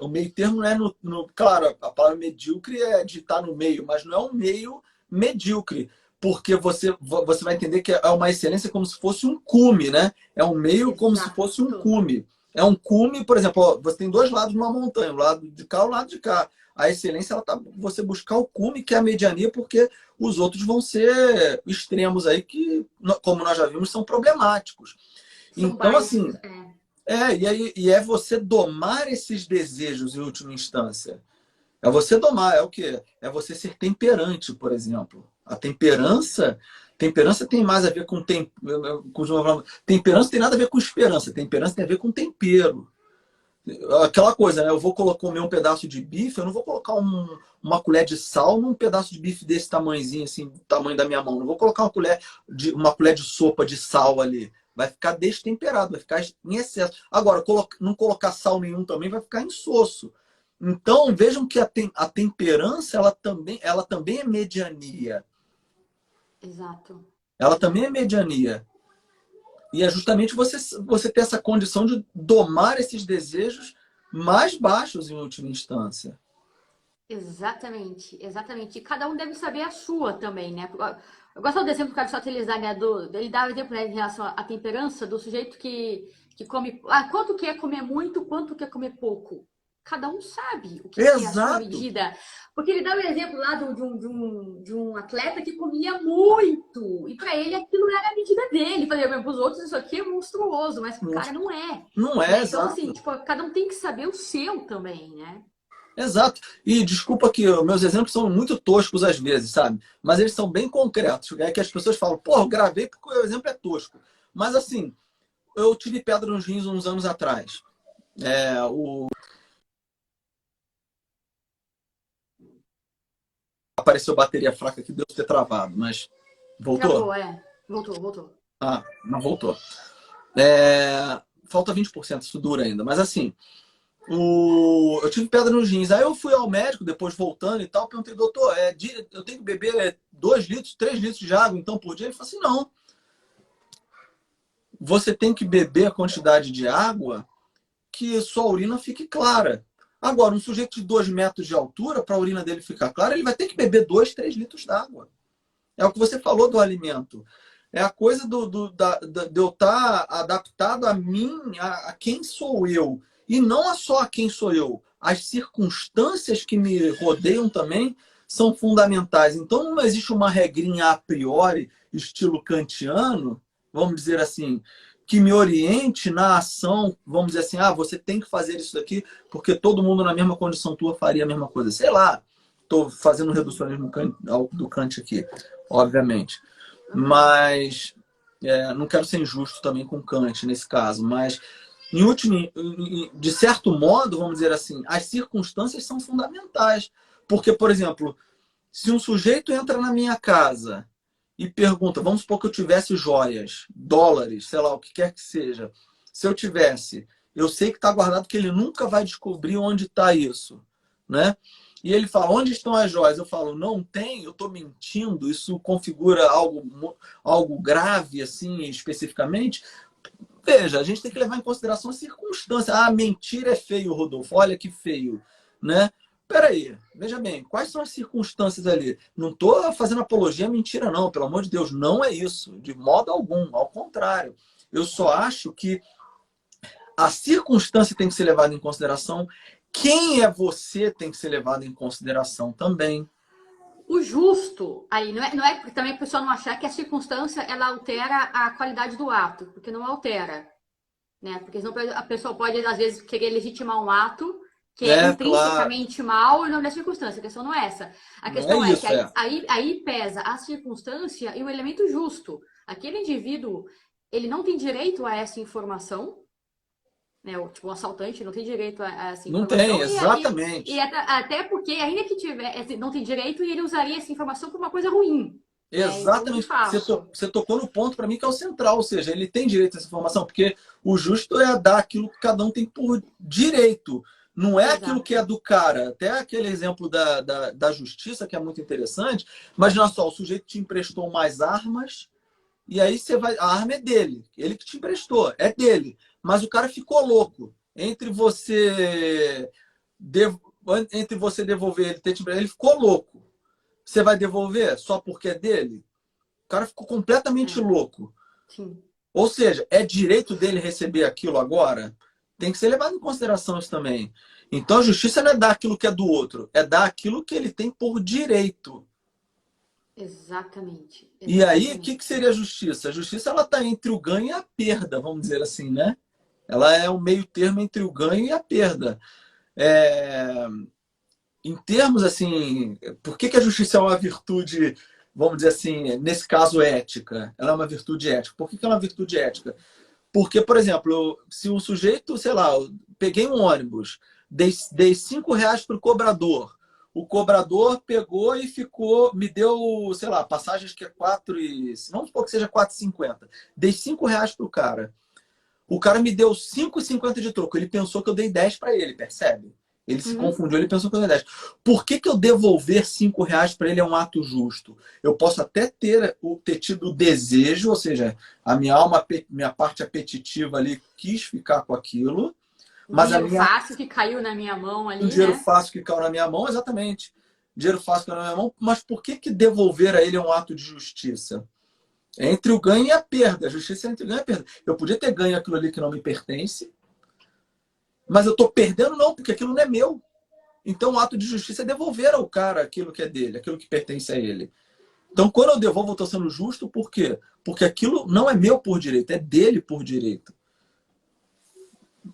o meio termo não é Claro, a palavra medíocre é de estar no meio, mas não é um meio medíocre. Porque você vai entender que é uma excelência como se fosse um cume, né? É um meio como se fosse um Exato. cume. É um cume, por exemplo, ó, você tem dois lados de uma montanha, o lado de cá e o lado de cá. A excelência, ela tá você buscar o cume, que é a mediania, porque os outros vão ser extremos aí que, como nós já vimos, são problemáticos. São Então, baixos. assim, e é você domar esses desejos em última instância. É você domar, é o quê? É você ser temperante, por exemplo. A temperança tem mais a ver temperança tem nada a ver com esperança, temperança tem a ver com tempero. Aquela coisa, né? Eu vou comer um pedaço de bife, eu não vou colocar uma colher de sal num pedaço de bife desse tamanhozinho, assim, do tamanho da minha mão. Não vou colocar uma colher de sopa de sal ali. Vai ficar destemperado, vai ficar em excesso. Agora, não colocar sal nenhum também vai ficar insosso. Então, vejam que a temperança, ela também é mediania. Exato. Ela também é Exato. mediania. E é justamente você ter essa condição de domar esses desejos mais baixos em última instância. Exatamente, exatamente. E cada um deve saber a sua também, né? Eu gosto do exemplo que o Aristóteles dá, né? Ele dá o exemplo né, em relação à temperança do sujeito que come. Quanto que é comer muito, quanto que é comer pouco? Cada um sabe o que é a sua Exato. medida. Porque ele dá o exemplo lá de um atleta que comia muito. E para ele aquilo era a medida dele. Falei, para os outros isso aqui é monstruoso, mas pro cara não é. Não é, Né? Então, assim, exato. tipo, cada um tem que saber o seu também, né? Exato. E desculpa que meus exemplos são muito toscos às vezes, sabe? Mas eles são bem concretos. É que as pessoas falam, pô, eu gravei porque o exemplo é tosco. Mas assim, eu tive pedra nos rins uns anos atrás. Apareceu bateria fraca que deu ter travado, mas voltou? Travou, é. Voltou, voltou. Ah, não voltou. Falta 20%, isso dura ainda. Mas assim, eu tive pedra nos rins. Aí eu fui ao médico, depois voltando e tal, perguntei, doutor, eu tenho que beber 2 litros, 3 litros de água então por dia? Ele falou assim, não. Você tem que beber a quantidade de água que sua urina fique clara. Agora, um sujeito de 2 metros de altura, para a urina dele ficar clara, ele vai ter que beber 2, 3 litros d'água. É o que você falou do alimento. É a coisa de eu estar adaptado a mim, a quem sou eu. E não só a quem sou eu. As circunstâncias que me rodeiam também são fundamentais. Então não existe uma regrinha a priori, estilo kantiano, vamos dizer assim, que me oriente na ação, vamos dizer assim, você tem que fazer isso daqui porque todo mundo na mesma condição tua faria a mesma coisa. Sei lá, estou fazendo reducionismo do Kant aqui, obviamente. Mas não quero ser injusto também com Kant nesse caso, mas em último, de certo modo, vamos dizer assim, as circunstâncias são fundamentais. Porque, por exemplo, se um sujeito entra na minha casa e pergunta, vamos supor que eu tivesse joias, dólares, sei lá, o que quer que seja. Se eu tivesse, eu sei que está guardado que ele nunca vai descobrir onde está isso, né? E ele fala, onde estão as joias? Eu falo, não tem, eu estou mentindo, isso configura algo grave, assim, especificamente. Veja, a gente tem que levar em consideração a circunstância. Ah, mentir é feio, Rodolfo, olha que feio, né? Peraí, veja bem, quais são as circunstâncias ali? Não estou fazendo apologia à mentira, não, pelo amor de Deus, não é isso, de modo algum, ao contrário. Eu só acho que a circunstância tem que ser levada em consideração, quem é você tem que ser levado em consideração também. O justo, aí, não é porque também a pessoa não achar que a circunstância ela altera a qualidade do ato, porque não altera, né? Porque senão a pessoa pode, às vezes, querer legitimar um ato que é Claro, intrinsecamente mal e não da circunstância. A questão não é essa. A não é questão é que isso, aí pesa a circunstância e o elemento justo. Aquele indivíduo, ele não tem direito a essa informação, né? O, tipo, o assaltante não tem direito a essa Não tem, informação e exatamente. até porque, ainda que tiver, não tem direito, e ele usaria essa informação para uma coisa ruim, né? Então, de Exatamente. fato. Você tocou no ponto para mim que é o central, ou seja, ele tem direito a essa informação, porque o justo é dar aquilo que cada um tem por direito. Não é aquilo que Exato. é do cara. Até aquele exemplo da justiça, que é muito interessante, mas olha só, o sujeito te emprestou mais armas, e aí você vai. A arma é dele, ele que te emprestou, é dele. Mas o cara ficou louco. Dev- Entre você devolver ele ter te emprestado, ele ficou louco. Você vai devolver só porque é dele? O cara ficou completamente É, louco. sim. Ou seja, é direito dele receber aquilo agora? Tem que ser levado em consideração isso também. Então a justiça não é dar aquilo que é do outro, é dar aquilo que ele tem por direito. Exatamente. E aí, o que Exatamente. seria a justiça? A justiça ela está entre o ganho e a perda, vamos dizer assim, né? Ela é um meio termo entre o ganho e a perda. É, em termos assim, por que a justiça é uma virtude, vamos dizer assim, nesse caso ética? Ela é uma virtude ética. Por que ela é uma virtude ética? Porque, por exemplo, se um sujeito, sei lá, eu peguei um ônibus, dei R$ 5 para o cobrador. O cobrador pegou e ficou, me deu, sei lá, passagens que é 4 e. Vamos supor que seja 4,50. Dei R$ 5 para o cara. O cara me deu 5,50 de troco. Ele pensou que eu dei 10 para ele, percebe? Ele se Uhum. confundiu, ele pensou que eu dei 10. Por que eu devolver R$ 5 para ele é um ato justo? Eu posso até ter tido o desejo, ou seja, a minha alma, minha parte apetitiva ali quis ficar com aquilo, Um mas dinheiro fácil que caiu na minha mão um ali, dinheiro né? fácil que caiu na minha mão, exatamente. Dinheiro fácil que caiu na minha mão, mas por que devolver a ele é um ato de justiça? É entre o ganho e a perda. A justiça é entre o ganho e a perda. Eu podia ter ganho aquilo ali que não me pertence, mas eu estou perdendo não, porque aquilo não é meu. Então o ato de justiça é devolver ao cara aquilo que é dele, aquilo que pertence a ele. Então quando eu devolvo, eu estou sendo justo, por quê? Porque aquilo não é meu por direito, é dele por direito.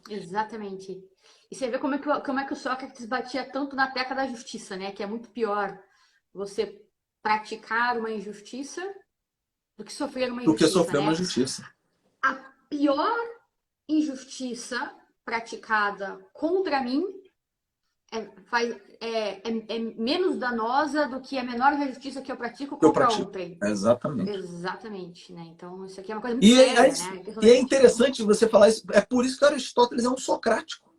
Exatamente. E você vê como é que o Sócrates batia tanto na tecla da justiça, né? Que é muito pior você praticar uma injustiça do que sofrer uma Do que injustiça, sofrer uma né? injustiça. A pior injustiça praticada contra mim é menos danosa do que a menor injustiça que eu pratico Que eu contra pratico. outrem. Exatamente. Exatamente, né? Então, isso aqui é uma coisa muito E séria, né? A questão e da é justiça. interessante você falar isso. É por isso que Aristóteles é um socrático.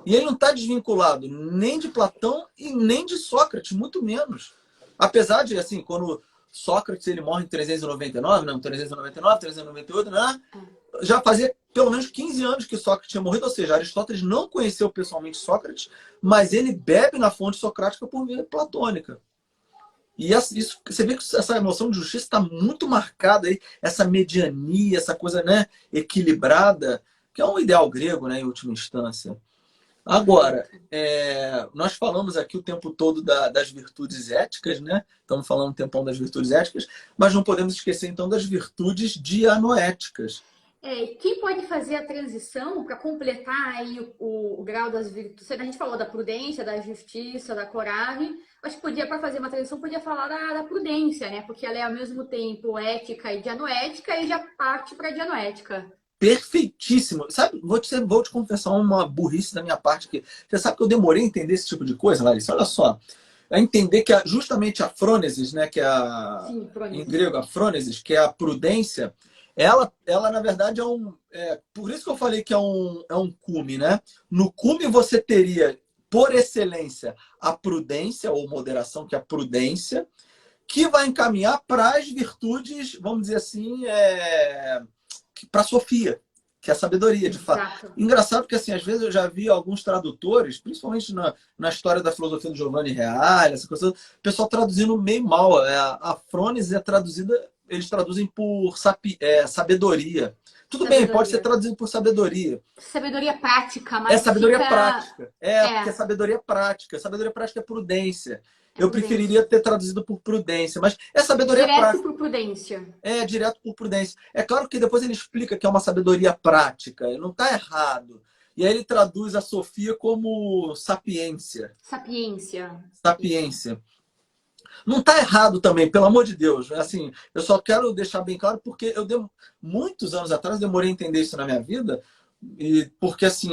E ele não está desvinculado nem de Platão e nem de Sócrates, muito menos. Apesar de, assim, quando Sócrates ele morre em 399, não, 399, 398, né? Já fazia pelo menos 15 anos que Sócrates tinha morrido, ou seja, Aristóteles não conheceu pessoalmente Sócrates, mas ele bebe na fonte socrática por via platônica. E isso, você vê que essa noção de justiça está muito marcada aí, essa mediania, essa coisa, né, equilibrada, que é um ideal grego, né, em última instância. Agora, Perfeito. nós falamos aqui o tempo todo das virtudes éticas, né? Estamos falando um tempão das virtudes éticas, mas não podemos esquecer então das virtudes dianoéticas. Quem pode fazer a transição para completar aí o grau das virtudes? A gente falou da prudência, da justiça, da coragem, Acho que podia, para fazer uma transição, podia falar da prudência, né? Porque ela é ao mesmo tempo ética e dianoética e já parte para dianoética. Perfeitíssimo. Sabe, vou te confessar uma burrice da minha parte aqui. Você sabe que eu demorei a entender esse tipo de coisa, Larissa? Olha só. A entender que justamente a frônesis, né, que é Sim, em Frônesis. grego, a frônesis, que é a prudência, ela na verdade por isso que eu falei que é um cume, né? No cume você teria, por excelência, a prudência ou moderação, que é a prudência, que vai encaminhar para as virtudes, vamos dizer assim, para a Sofia, que é a sabedoria, de fato. Exato. Engraçado que, assim, às vezes eu já vi alguns tradutores, principalmente na história da filosofia do Giovanni Reale, essa coisa, o pessoal traduzindo meio mal. A frônesis é traduzida, eles traduzem por sabedoria. Tudo bem, pode ser Sabedoria. traduzido por sabedoria. Sabedoria prática, É mas sabedoria fica. prática. Porque é É, sabedoria prática. Sabedoria prática é prudência. é Eu preferiria prudência. ter traduzido por prudência, mas é sabedoria Direto prática. por prudência. É direto por prudência. É claro que depois ele explica que é uma sabedoria prática, não está errado. E aí ele traduz a Sofia como sapiência. Sapiência. Sapiência. Sapiência. Não está errado também, pelo amor de Deus. Assim, eu só quero deixar bem claro porque muitos anos atrás demorei a entender isso na minha vida. E porque assim,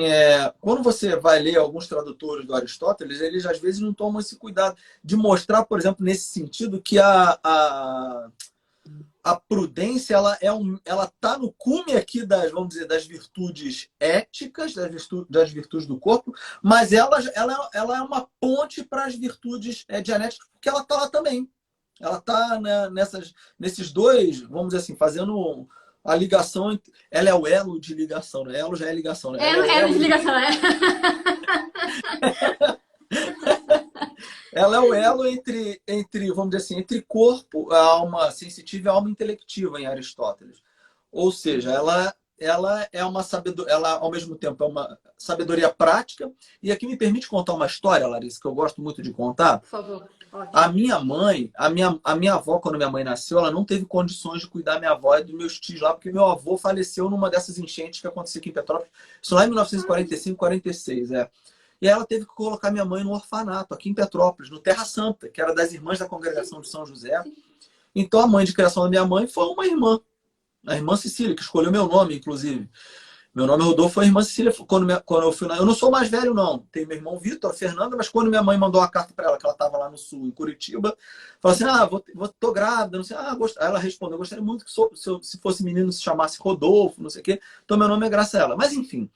quando você vai ler alguns tradutores do Aristóteles, eles às vezes não tomam esse cuidado de mostrar, por exemplo, nesse sentido, que a prudência ela tá no cume aqui vamos dizer, das virtudes éticas, das virtudes do corpo, mas ela é uma ponte para as virtudes dianéticas, porque ela está lá também. Ela está, né, nesses dois, vamos dizer assim, fazendo a ligação. Ela é o elo de ligação, né? Elo já é ligação, né? Ela é o É elo desligação, né? Ela é o elo entre, vamos dizer assim, entre corpo, a alma sensitiva e a alma intelectiva em Aristóteles. Ou seja, ela é uma sabedoria, ela ao mesmo tempo é uma sabedoria prática. E aqui me permite contar uma história, Larissa, que eu gosto muito de contar. Por favor. A Ótimo. minha mãe, a minha avó, quando minha mãe nasceu, ela não teve condições de cuidar da minha avó e dos meus tios lá, porque meu avô faleceu numa dessas enchentes que aconteceu aqui em Petrópolis. Isso lá em 1945, 46, E aí ela teve que colocar minha mãe no orfanato, aqui em Petrópolis, no Terra Santa, que era das irmãs da congregação de São José. Sim. Então a mãe de criação da minha mãe foi uma irmã, a irmã Cecília, que escolheu meu nome, inclusive. Meu nome é Rodolfo, a irmã Cecília, quando eu fui eu não sou mais velho, não. Tem meu irmão Vitor, a Fernanda, mas quando minha mãe mandou uma carta para ela, que ela estava lá no sul, em Curitiba, falou assim: tô grávida, não sei. Aí ela respondeu: gostaria muito que se fosse menino se chamasse Rodolfo, não sei o quê. Então meu nome é graças a ela. Mas enfim,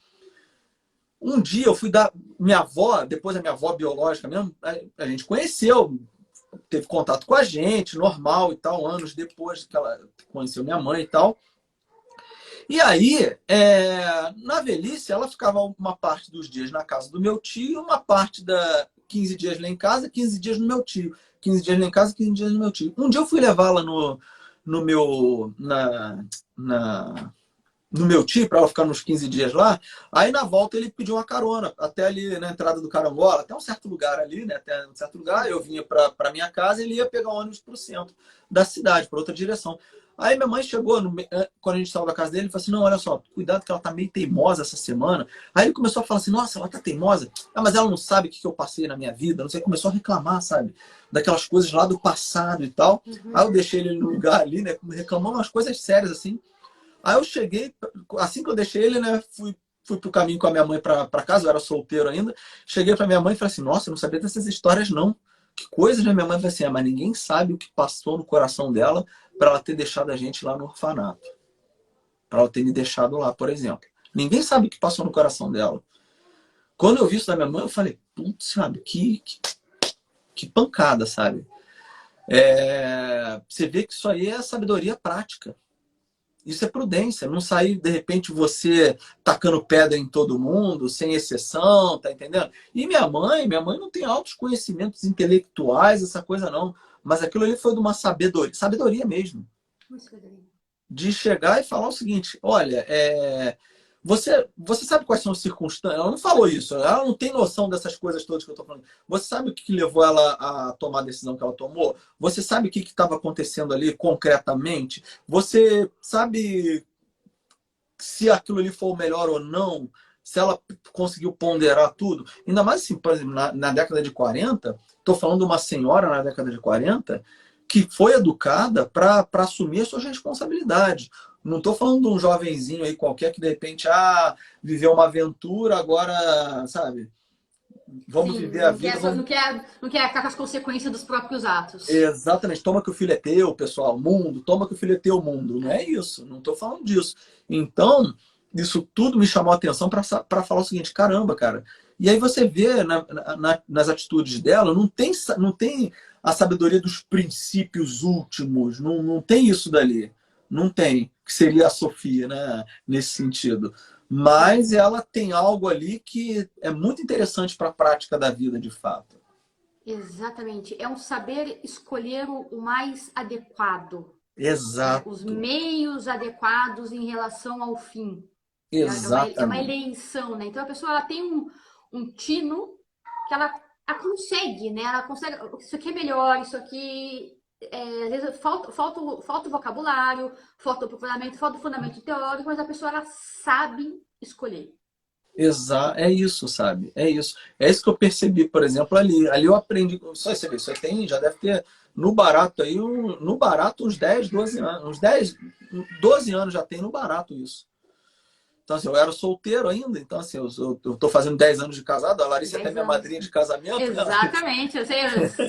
um dia eu fui dar. Minha avó, depois a minha avó biológica mesmo, a gente conheceu, teve contato com a gente, normal e tal, anos depois que ela conheceu minha mãe e tal. E aí, na velhice, ela ficava uma parte dos dias na casa do meu tio, uma parte 15 dias lá em casa, 15 dias no meu tio. 15 dias lá em casa, 15 dias no meu tio. Um dia eu fui levá-la no meu, no meu tio, para ela ficar uns 15 dias lá. Aí na volta ele pediu uma carona, até ali na entrada do Carangola, até um certo lugar ali, né? Até um certo lugar. Eu vinha para minha casa e ele ia pegar o ônibus para o centro da cidade, para outra direção. Aí minha mãe chegou, quando a gente saiu da casa dele, ele falou assim: não, olha só, cuidado que ela tá meio teimosa essa semana. Aí ele começou a falar assim: nossa, ela tá teimosa. Mas ela não sabe o que eu passei na minha vida. Não sei, começou a reclamar, sabe? Daquelas coisas lá do passado e tal. Aí eu deixei ele no lugar ali, né? Reclamando umas coisas sérias assim. Aí eu cheguei, assim que eu deixei ele, né? Fui pro caminho com a minha mãe para casa, eu era solteiro ainda. Cheguei para minha mãe e falei assim: nossa, eu não sabia dessas histórias, não. Que coisa, né? Minha mãe falou assim: mas ninguém sabe o que passou no coração dela para ela ter deixado a gente lá no orfanato. Para ela ter me deixado lá, por exemplo. Ninguém sabe o que passou no coração dela. Quando eu vi isso da minha mãe, eu falei: putz, sabe, que pancada, sabe? Você vê que isso aí é sabedoria prática. Isso é prudência, não sair, de repente, você tacando pedra em todo mundo, sem exceção, tá entendendo? E minha mãe não tem altos conhecimentos intelectuais, essa coisa não. Mas aquilo ali foi de uma sabedoria mesmo. De chegar e falar o seguinte: olha, você sabe quais são as circunstâncias? Ela não falou isso, ela não tem noção dessas coisas todas que eu estou falando. Você sabe o que levou ela a tomar a decisão que ela tomou? Você sabe o que estava acontecendo ali concretamente? Você sabe se aquilo ali foi o melhor ou não? se ela conseguiu ponderar tudo. Ainda mais assim, por exemplo, na década de 40, estou falando de uma senhora na década de 40 que foi educada para assumir as suas responsabilidades. Não estou falando de um jovenzinho aí qualquer que de repente viveu uma aventura, agora, sabe, vamos Sim, viver a vida. não quer ficar com as consequências dos próprios atos. Exatamente, toma que o filho é teu, pessoal, mundo, toma que o filho é teu, mundo. Não é isso, não estou falando disso. Então, isso tudo me chamou a atenção para falar o seguinte: caramba, cara. E aí você vê nas atitudes dela, não tem a sabedoria dos princípios últimos, não tem isso dali. Não tem, que seria a Sofia, né, nesse sentido. Mas ela tem algo ali que é muito interessante para a prática da vida, de fato. Exatamente. É um saber escolher o mais adequado, né? Os Exato, meios adequados em relação ao fim. É uma exatamente. eleição, né? Então a pessoa ela tem um tino que ela consegue, né? Ela consegue. Isso aqui é melhor, isso aqui. Às vezes falta o vocabulário, falta o fundamento teórico, mas a pessoa ela sabe escolher. É isso, sabe? É isso. É isso que eu percebi, por exemplo, ali. Ali eu aprendi. Só você vê, isso aí tem, já deve ter no barato aí, no barato uns 10, 12 anos. Uns 10, 12 anos já tem no barato isso. Então, assim, eu era solteiro ainda, então, assim, eu tô fazendo 10 anos de casado, a Larissa é até 10 minha anos. madrinha de casamento, né, Larissa? Exatamente, eu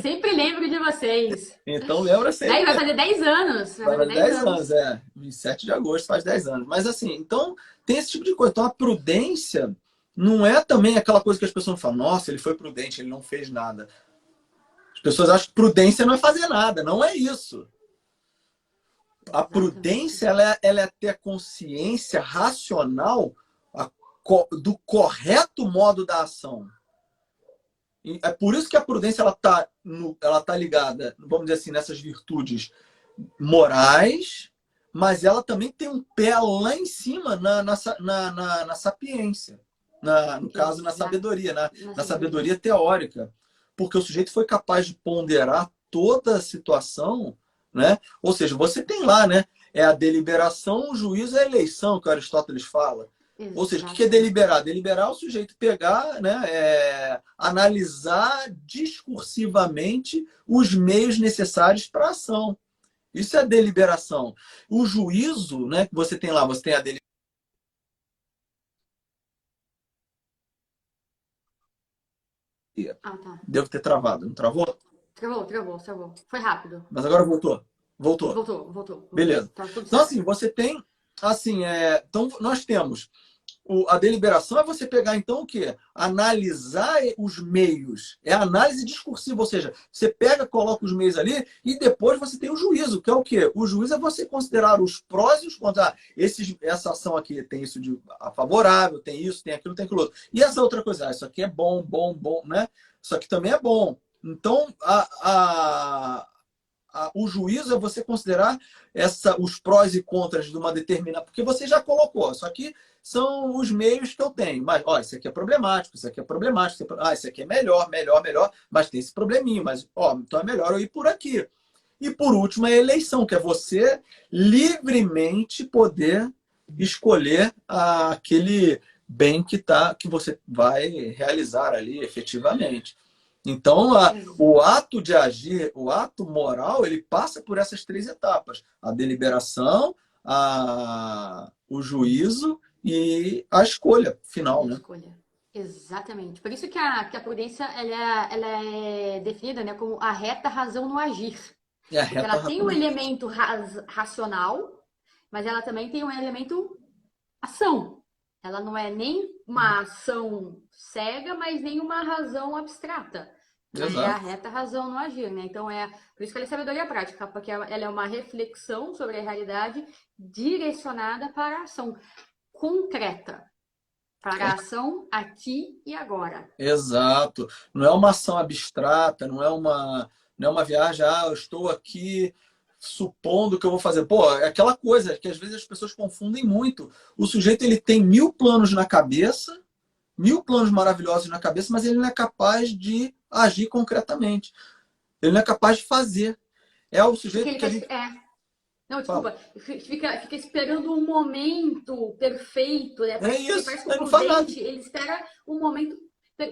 sempre lembro de vocês. Então, lembra Vai sempre. fazer 10 anos. Vai Vai fazer fazer 10 10 anos, anos. é. 27 de agosto faz 10 anos. Mas, assim, então, tem esse tipo de coisa. Então, a prudência não é também aquela coisa que as pessoas falam: nossa, ele foi prudente, ele não fez nada. As pessoas acham que prudência não é fazer nada. Não é isso. A Exatamente. prudência, ela é ter consciência racional do correto modo da ação. E é por isso que a prudência ela tá ligada, vamos dizer assim, nessas virtudes morais, mas ela também tem um pé lá em cima na sapiência, no caso, na Exato. sabedoria, Na na sabedoria. sabedoria teórica. Porque o sujeito foi capaz de ponderar toda a situação, né? Ou seja, você tem lá, né? É a deliberação, o juízo e a eleição, que Aristóteles fala. Ou seja, o que é Exatamente. deliberar? Deliberar é o sujeito pegar, né, analisar discursivamente os meios necessários para a ação. Isso é deliberação. O juízo, né, que você tem lá, você tem a deliberação. Ah, tá. Devo ter travado, não travou? Travou. Foi rápido. Mas agora voltou. Voltou. Voltou. Beleza. Tá tudo Então, assim, certo. você tem, assim, então nós temos a deliberação é você pegar, então, o quê? Analisar os meios. É análise discursiva, ou seja, você pega, coloca os meios ali e depois você tem o juízo, que é o quê? O juízo é você considerar os prós e os contras. Essa ação aqui tem isso de favorável, tem isso, tem aquilo, tem aquilo outro. E essa outra coisa, isso aqui é bom, né? Isso aqui também é bom. Então, o juízo é você considerar os prós e contras de uma determinada. Porque você já colocou, isso aqui são os meios que eu tenho. Mas, ó, isso aqui é problemático, isso aqui é problemático. Isso aqui é melhor, mas tem esse probleminha. Mas, ó, então é melhor eu ir por aqui. E por último, é a eleição, que é você livremente poder escolher aquele bem que você vai realizar ali efetivamente. Então, o ato de agir, o ato moral, ele passa por essas três etapas: a deliberação, o juízo e a escolha E final, a né? escolha. Exatamente. Por isso que a prudência ela é definida, né, como a reta razão no agir. É a Porque reta ela tem um razão. elemento racional, mas ela também tem um elemento ação. Ela não é nem uma ação cega, mas nem uma razão abstrata. Né? É a Exato. reta razão no agir, né? Então por isso que ela é sabedoria prática, porque ela é uma reflexão sobre a realidade direcionada para a ação concreta, para a ação aqui e agora. Exato. Não é uma ação abstrata, não é uma viagem, eu estou aqui supondo que eu vou fazer. Pô, é aquela coisa que às vezes as pessoas confundem muito. O sujeito ele tem 1000 planos na cabeça, 1000 planos maravilhosos na cabeça, mas ele não é capaz de agir concretamente. Ele não é capaz de fazer. É o Porque sujeito ele que a quer. gente. Não, Fala. desculpa. Fica esperando um momento perfeito, né? É Porque isso, parece que o ele não faz nada. prudente, ele espera um momento.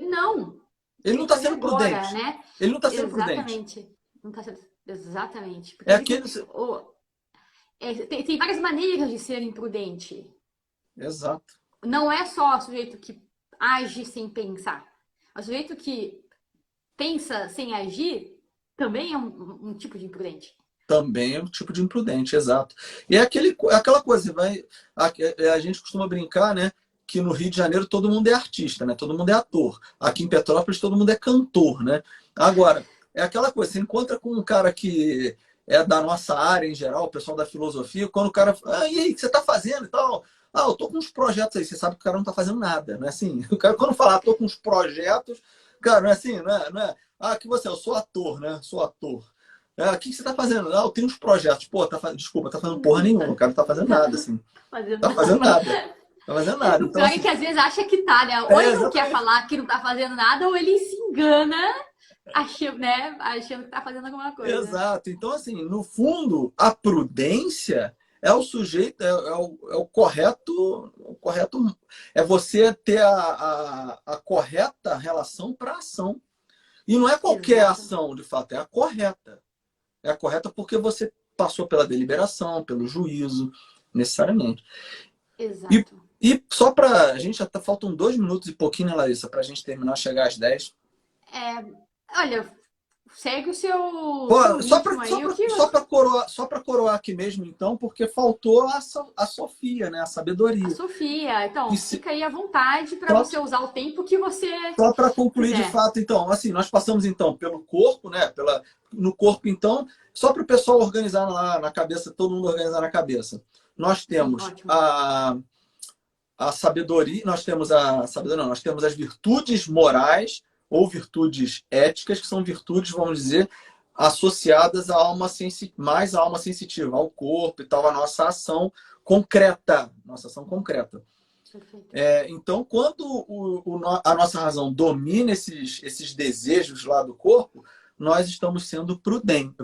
Não, Ele não tem que está fazer sendo agora, prudente. né? Ele não está sendo prudente. Exatamente. Não tá sendo... Exatamente. Porque É existem. aquele. Tem várias maneiras de ser imprudente. Exato. Não é só o sujeito que age sem pensar. O sujeito que pensa sem agir também é um tipo de imprudente. Também é um tipo de imprudente, exato. E é aquela coisa, a gente costuma brincar, né? Que no Rio de Janeiro todo mundo é artista, né? Todo mundo é ator. Aqui em Petrópolis todo mundo é cantor, né? Agora, é aquela coisa, você encontra com um cara que é da nossa área em geral, o pessoal da filosofia, quando o cara fala, e aí, o que você está fazendo e tal? Ah, eu tô com uns projetos aí, você sabe que o cara não está fazendo nada, não é assim? O cara, quando fala, tô com uns projetos, cara, não é assim, não é, ah, que você, eu sou ator, né? Sou ator. O que você tá fazendo? Ah, eu tenho uns projetos. Pô, desculpa, tá fazendo porra nenhuma. O cara não tá fazendo nada, assim. Fazendo Tá fazendo nada. nada. Tá fazendo nada. O Então, pior é assim, que às vezes acha que tá, né? Ou ele não quer exatamente. falar que não tá fazendo nada, ou ele se engana achando, né? Achando que tá fazendo alguma coisa. Exato. Então, assim, no fundo, a prudência é o sujeito, é o correto, é você ter a correta relação para ação. E não é qualquer Exato, ação, de fato, é a correta. É a correta porque você passou pela deliberação, pelo juízo, necessariamente. E, exato. e só para a gente já faltam 2 minutos e pouquinho, né, Larissa, para a gente terminar, chegar às 10. É, olha, segue o seu Pô, ritmo aí, o que você... só para coroar aqui mesmo, então, porque faltou a Sofia, né, a A sabedoria. Sofia, E então, se, fica aí à vontade para só você usar o tempo que você só para concluir de quiser. fato, então, assim, nós passamos então pelo corpo, né, no corpo, então, só para o pessoal organizar lá na cabeça, todo mundo organizar na cabeça. Nós Sim, temos ótimo. a sabedoria, nós temos a sabedoria, não, nós temos as virtudes morais ou virtudes éticas, que são virtudes, vamos dizer, associadas à mais à alma sensitiva, ao corpo e tal, à nossa ação concreta, nossa ação concreta. Perfeito. Então, quando a nossa razão domina esses desejos lá do corpo, nós estamos sendo prudentes,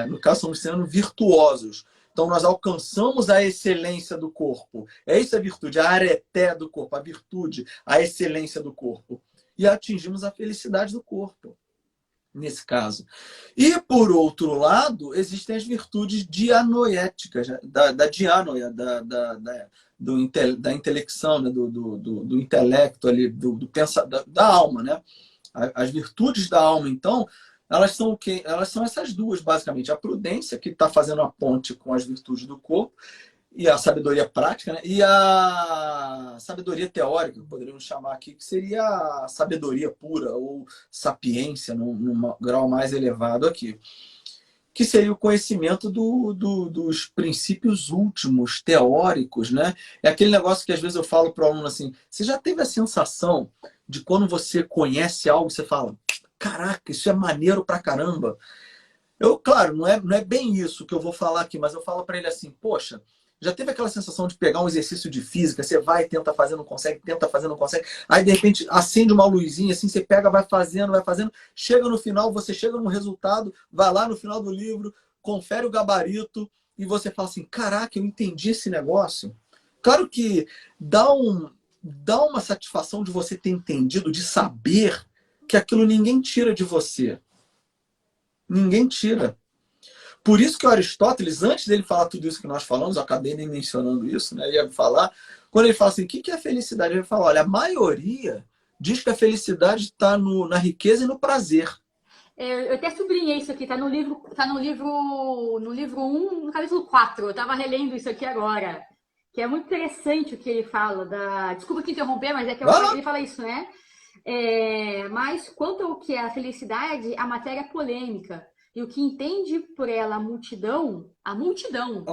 no caso, estamos sendo virtuosos. Então, nós alcançamos a excelência do corpo. É isso a virtude, a areté do corpo, a virtude, a excelência do corpo. E atingimos a felicidade do corpo, nesse caso. E, por outro lado, existem as virtudes dianoéticas, né? da dianoia, da intelecção, né? do intelecto ali, da alma, né? As virtudes da alma, então, elas são o quê? Elas são essas duas, basicamente. A prudência, que está fazendo a ponte com as virtudes do corpo, e a sabedoria prática, né? E a sabedoria teórica, poderíamos chamar aqui, que seria a sabedoria pura, ou sapiência, num grau mais elevado aqui, que seria o conhecimento dos princípios últimos, teóricos, né? É aquele negócio que às vezes eu falo para o aluno assim, você já teve a sensação de quando você conhece algo, você fala, caraca, isso é maneiro pra caramba. Claro, não é bem isso que eu vou falar aqui, mas eu falo para ele assim, poxa, já teve aquela sensação de pegar um exercício de física, você vai, tenta fazer, não consegue, tenta fazer, não consegue, aí de repente acende uma luzinha, assim, você pega, vai fazendo, chega no final, você chega no resultado, vai lá no final do livro, confere o gabarito e você fala assim, caraca, eu entendi esse negócio. Claro que dá uma satisfação de você ter entendido, de saber que aquilo ninguém tira de você. Ninguém tira. Por isso que Aristóteles, antes dele falar tudo isso que nós falamos, eu acabei nem mencionando isso, né? Ia falar, quando ele fala assim, o que é felicidade? Ele fala, olha, a maioria diz que a felicidade está na riqueza e no prazer. Eu até sublinhei isso aqui, tá no livro 1, no capítulo 4. Eu tava relendo isso aqui agora. Que é muito interessante o que ele fala Desculpa te interromper, mas é que Vai lá. ele fala isso, né? Mas quanto ao que é a felicidade, a matéria é polêmica. E o que entende por ela a multidão A não multidão,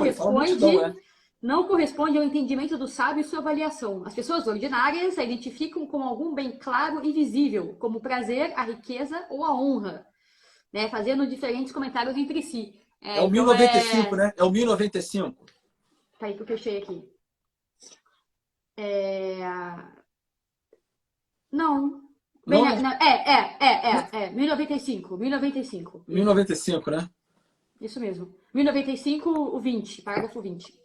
ele fala multidão, corresponde, não corresponde ao entendimento do sábio e sua avaliação. As pessoas ordinárias a identificam com algum bem claro e visível, como o prazer, a riqueza ou a honra, né? Fazendo diferentes comentários entre si. É o Então 1095, né? É o 1095. Tá aí que eu fechei aqui. É... Não. Não, 1095. 1095. 1095, né? Isso mesmo. 1095, o 20, parágrafo 20.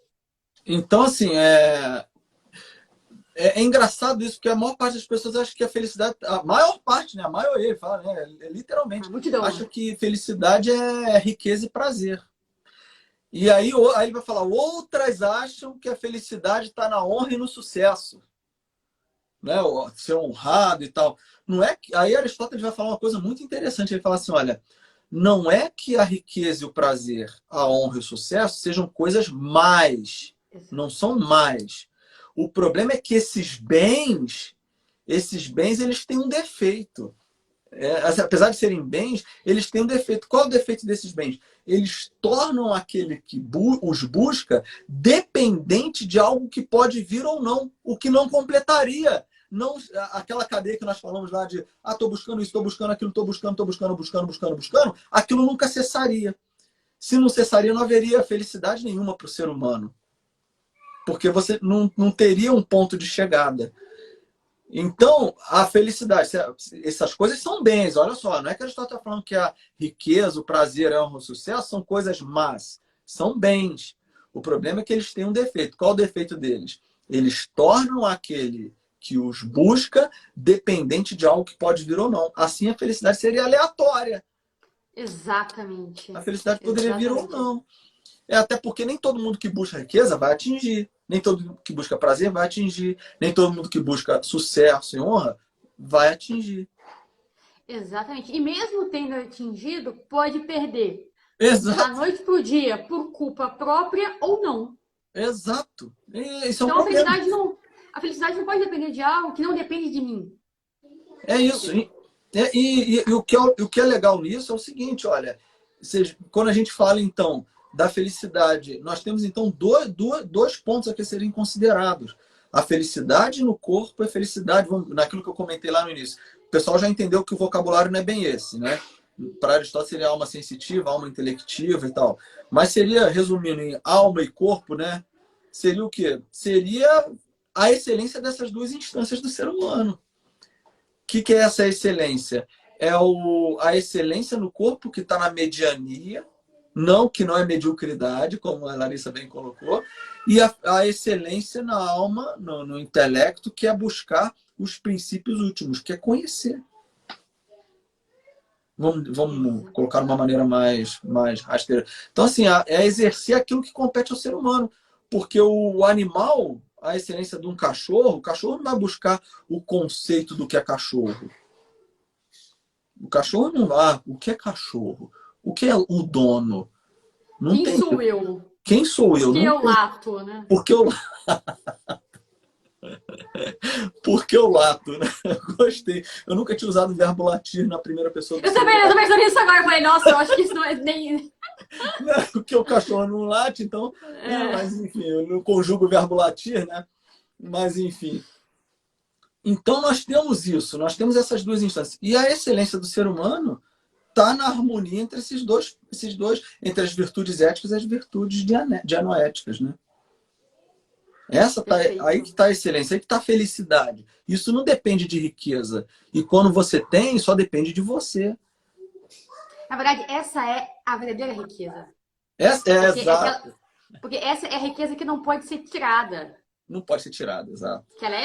Então, assim, é engraçado isso, porque a maior parte das pessoas acha que a felicidade, a maior parte, né, a maioria, fala, né, A literalmente, multidão, acha né? que felicidade é riqueza e prazer. E aí ele vai falar, outras acham que a felicidade está na honra e no sucesso, né, ser honrado e tal. Não é que, aí Aristóteles vai falar uma coisa muito interessante, ele fala assim, olha, não é que a riqueza e o prazer, a honra e o sucesso sejam coisas mais, não Exato. são mais. O problema é que esses bens eles têm um defeito. Apesar de serem bens, eles têm um defeito. Qual é o defeito desses bens? Eles tornam aquele que os busca dependente de algo que pode vir ou não, o que não completaria. Não, aquela cadeia que nós falamos lá de estou buscando isso, estou buscando aquilo, estou buscando, aquilo nunca cessaria. Se não cessaria, não haveria felicidade nenhuma para o ser humano. Porque você não teria um ponto de chegada. Então, a felicidade, essas coisas são bens, olha só, não é que a gente está falando que a riqueza, o prazer, a honra, o sucesso são coisas más, são bens. O problema é que eles têm um defeito. Qual é o defeito deles? Eles tornam aquele que os busca dependente de algo que pode vir ou não. Assim, a felicidade seria aleatória. A Exatamente. felicidade poderia vir ou Exatamente. não. Até porque nem todo mundo que busca riqueza vai atingir. Nem todo mundo que busca prazer vai atingir. Nem todo mundo que busca sucesso e honra vai atingir. Exatamente. E mesmo tendo atingido, pode perder da Exato, noite pro dia por culpa própria ou não. exato. Isso é um Então problema. a felicidade não pode depender de algo que não depende de mim. É isso. Entendeu? E o que é legal nisso é o seguinte, olha, quando a gente fala, então, da felicidade, nós temos, então, dois pontos a que serem considerados. A felicidade no corpo e a felicidade, naquilo que eu comentei lá no início. O pessoal já entendeu que o vocabulário não é bem esse, né? Para Aristóteles seria alma sensitiva, alma intelectiva e tal. Mas seria, resumindo em alma e corpo, né? Seria o quê? Seria a excelência dessas duas instâncias do ser humano. Que é essa excelência? A excelência no corpo que está na mediania, não que não é mediocridade, como a Larissa bem colocou, e a excelência na alma, no intelecto, que é buscar os princípios últimos, que é conhecer. Vamos colocar de uma maneira mais rasteira. Então, assim, é exercer aquilo que compete ao ser humano. Porque o animal, a excelência de um cachorro, o cachorro não vai buscar o conceito do que é cachorro. O cachorro não vai. O que é cachorro? O que é o dono? Não Quem tem. sou eu? Quem sou Por eu? que Não eu tem. lato, né? Porque eu, porque eu lato, né? Gostei. Eu nunca tinha usado o verbo latir na primeira pessoa do Eu singular. tô pensando nisso agora. Eu falei, nossa, eu acho que isso não é nem. Porque o cachorro não late, então. É, Mas, enfim, eu não conjugo o verbo latir, né? Mas, enfim. Então, nós temos isso, nós temos essas duas instâncias. E a excelência do ser humano está na harmonia entre esses dois, entre as virtudes éticas e as virtudes dianoéticas, né? Aí que perfeito. está a excelência, aí que está a felicidade. Isso não depende de riqueza. E quando você tem, só depende de você. Na verdade, essa é a verdadeira riqueza. É Porque é aquela. exato. Porque essa é a riqueza que não pode ser tirada. Não pode ser tirado, exato. Que ela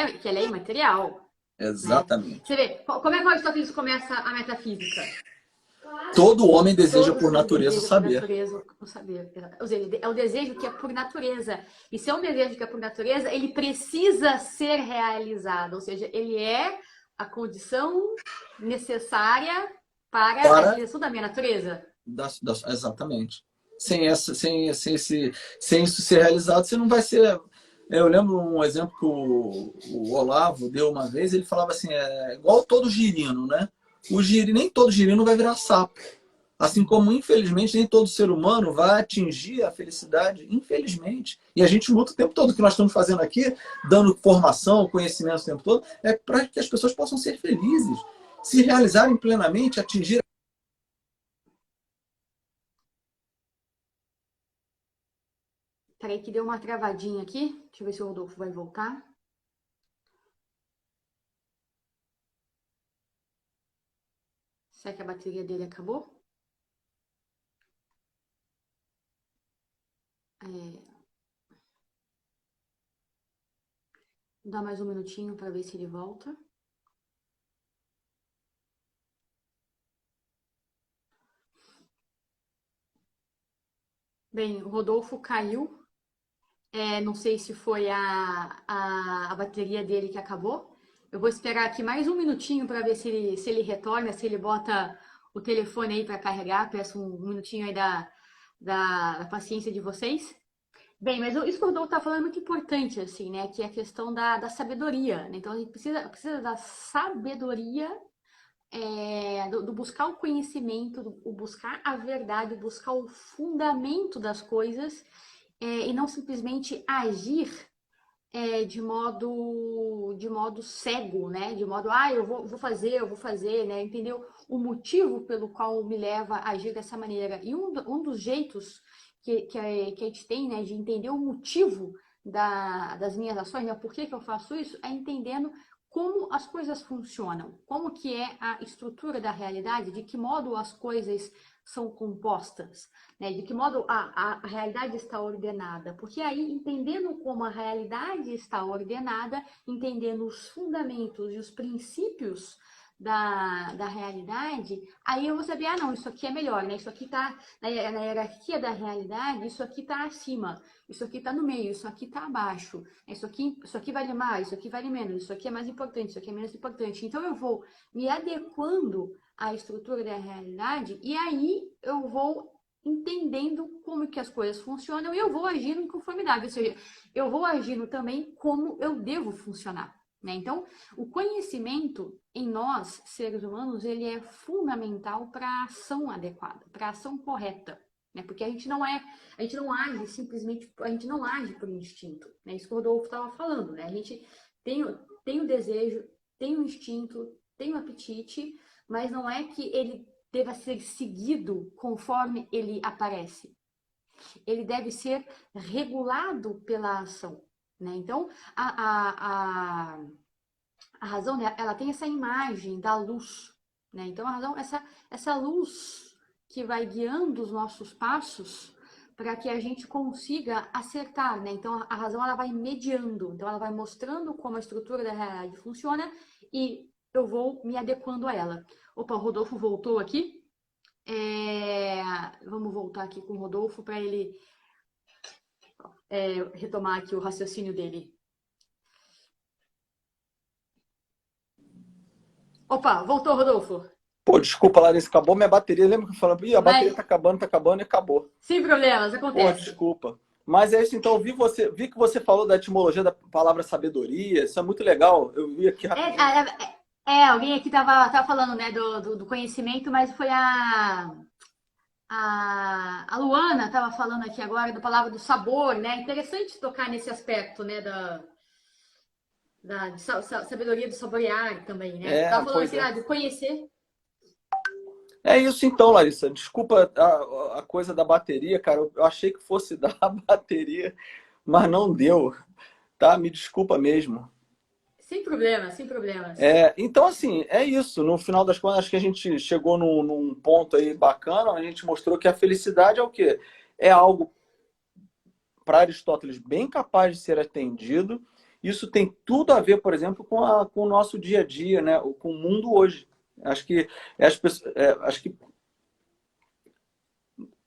é imaterial. Né? Exatamente. Você vê, como é que o Aristóteles começa a metafísica? Todo homem deseja Todo por homem natureza deseja por saber. natureza o saber. Ou seja, é o desejo que é por natureza. E se é um desejo que é por natureza, ele precisa ser realizado. Ou seja, ele é a condição necessária para a Para realização da minha natureza. exatamente. Sem isso ser realizado, você não vai ser. Eu lembro um exemplo que o Olavo deu uma vez, ele falava assim: é igual todo girino, né? Nem todo girino vai virar sapo. Assim como, infelizmente, nem todo ser humano vai atingir a felicidade, infelizmente. E a gente luta o tempo todo. O que nós estamos fazendo aqui, dando formação, conhecimento o tempo todo, é para que as pessoas possam ser felizes, se realizarem plenamente, atingir. Peraí que deu uma travadinha aqui. Deixa eu ver se o Rodolfo vai voltar. Será que a bateria dele acabou? Dá mais um minutinho para ver se ele volta. Bem, o Rodolfo caiu. Não sei se foi a bateria dele que acabou. Eu vou esperar aqui mais um minutinho para ver se ele retorna, se ele bota o telefone aí para carregar. Peço um minutinho aí da paciência de vocês. Bem, mas isso que o Rodolfo está falando é muito importante, assim, né? Que é a questão da sabedoria, né? Então, a gente precisa da sabedoria, do buscar o conhecimento, do buscar a verdade, buscar o fundamento das coisas, e não simplesmente agir de modo cego, né? De modo, eu vou fazer, né? Entendeu? O motivo pelo qual me leva a agir dessa maneira. E um dos jeitos que a gente tem, né, de entender o motivo das minhas ações, né? Por que eu faço isso, é entendendo como as coisas funcionam, como que é a estrutura da realidade, de que modo as coisas são compostas, né? De que modo a realidade está ordenada. Porque aí, entendendo como a realidade está ordenada, entendendo os fundamentos e os princípios da realidade, aí eu vou saber, não, isso aqui é melhor, né? Isso aqui está na hierarquia da realidade, isso aqui está acima, isso aqui está no meio, isso aqui está abaixo, isso aqui vale mais, isso aqui vale menos, isso aqui é mais importante, isso aqui é menos importante. Então eu vou me adequando à estrutura da realidade e aí eu vou entendendo como que as coisas funcionam e eu vou agindo em conformidade, ou seja, eu vou agindo também como eu devo funcionar. Né? Então, o conhecimento em nós, seres humanos, ele é fundamental para a ação adequada, para a ação correta. Né? Porque a gente não age simplesmente, a gente não age por instinto. Né? Isso que o Rodolfo estava falando. Né? A gente tem o desejo, tem o instinto, tem o apetite, mas não é que ele deva ser seguido conforme ele aparece. Ele deve ser regulado pela ação. Né? Então, a razão, né, ela tem essa imagem da luz. Né? Então, a razão, essa luz que vai guiando os nossos passos para que a gente consiga acertar. Né? Então, a razão ela vai mediando. Então, ela vai mostrando como a estrutura da realidade funciona e eu vou me adequando a ela. Opa, o Rodolfo voltou aqui. Vamos voltar aqui com o Rodolfo para ele retomar aqui o raciocínio dele. Opa, voltou, Rodolfo. Pô, desculpa, Larissa, acabou minha bateria. Lembra que eu falei, a bateria tá acabando e acabou. Sem problemas, acontece. Pô, desculpa. Mas é isso, então, eu vi que você falou da etimologia da palavra sabedoria, isso é muito legal. Eu vi aqui rapidinho. Alguém aqui tava falando, né, do conhecimento, mas foi a Luana estava falando aqui agora da palavra do sabor, né? Interessante tocar nesse aspecto, né, da sabedoria do saborear também, né? Tava falando assim, de conhecer. É isso então, Larissa. Desculpa a coisa da bateria, cara. Eu achei que fosse dar a bateria, mas não deu, tá? Me desculpa mesmo. Sem problemas, sem problemas. Então, assim, é isso. No final das contas, acho que a gente chegou num ponto aí bacana. A gente mostrou que a felicidade é o quê? É algo, para Aristóteles, bem capaz de ser atendido. Isso tem tudo a ver, por exemplo, com o nosso dia a dia, né? Com o mundo hoje. Acho que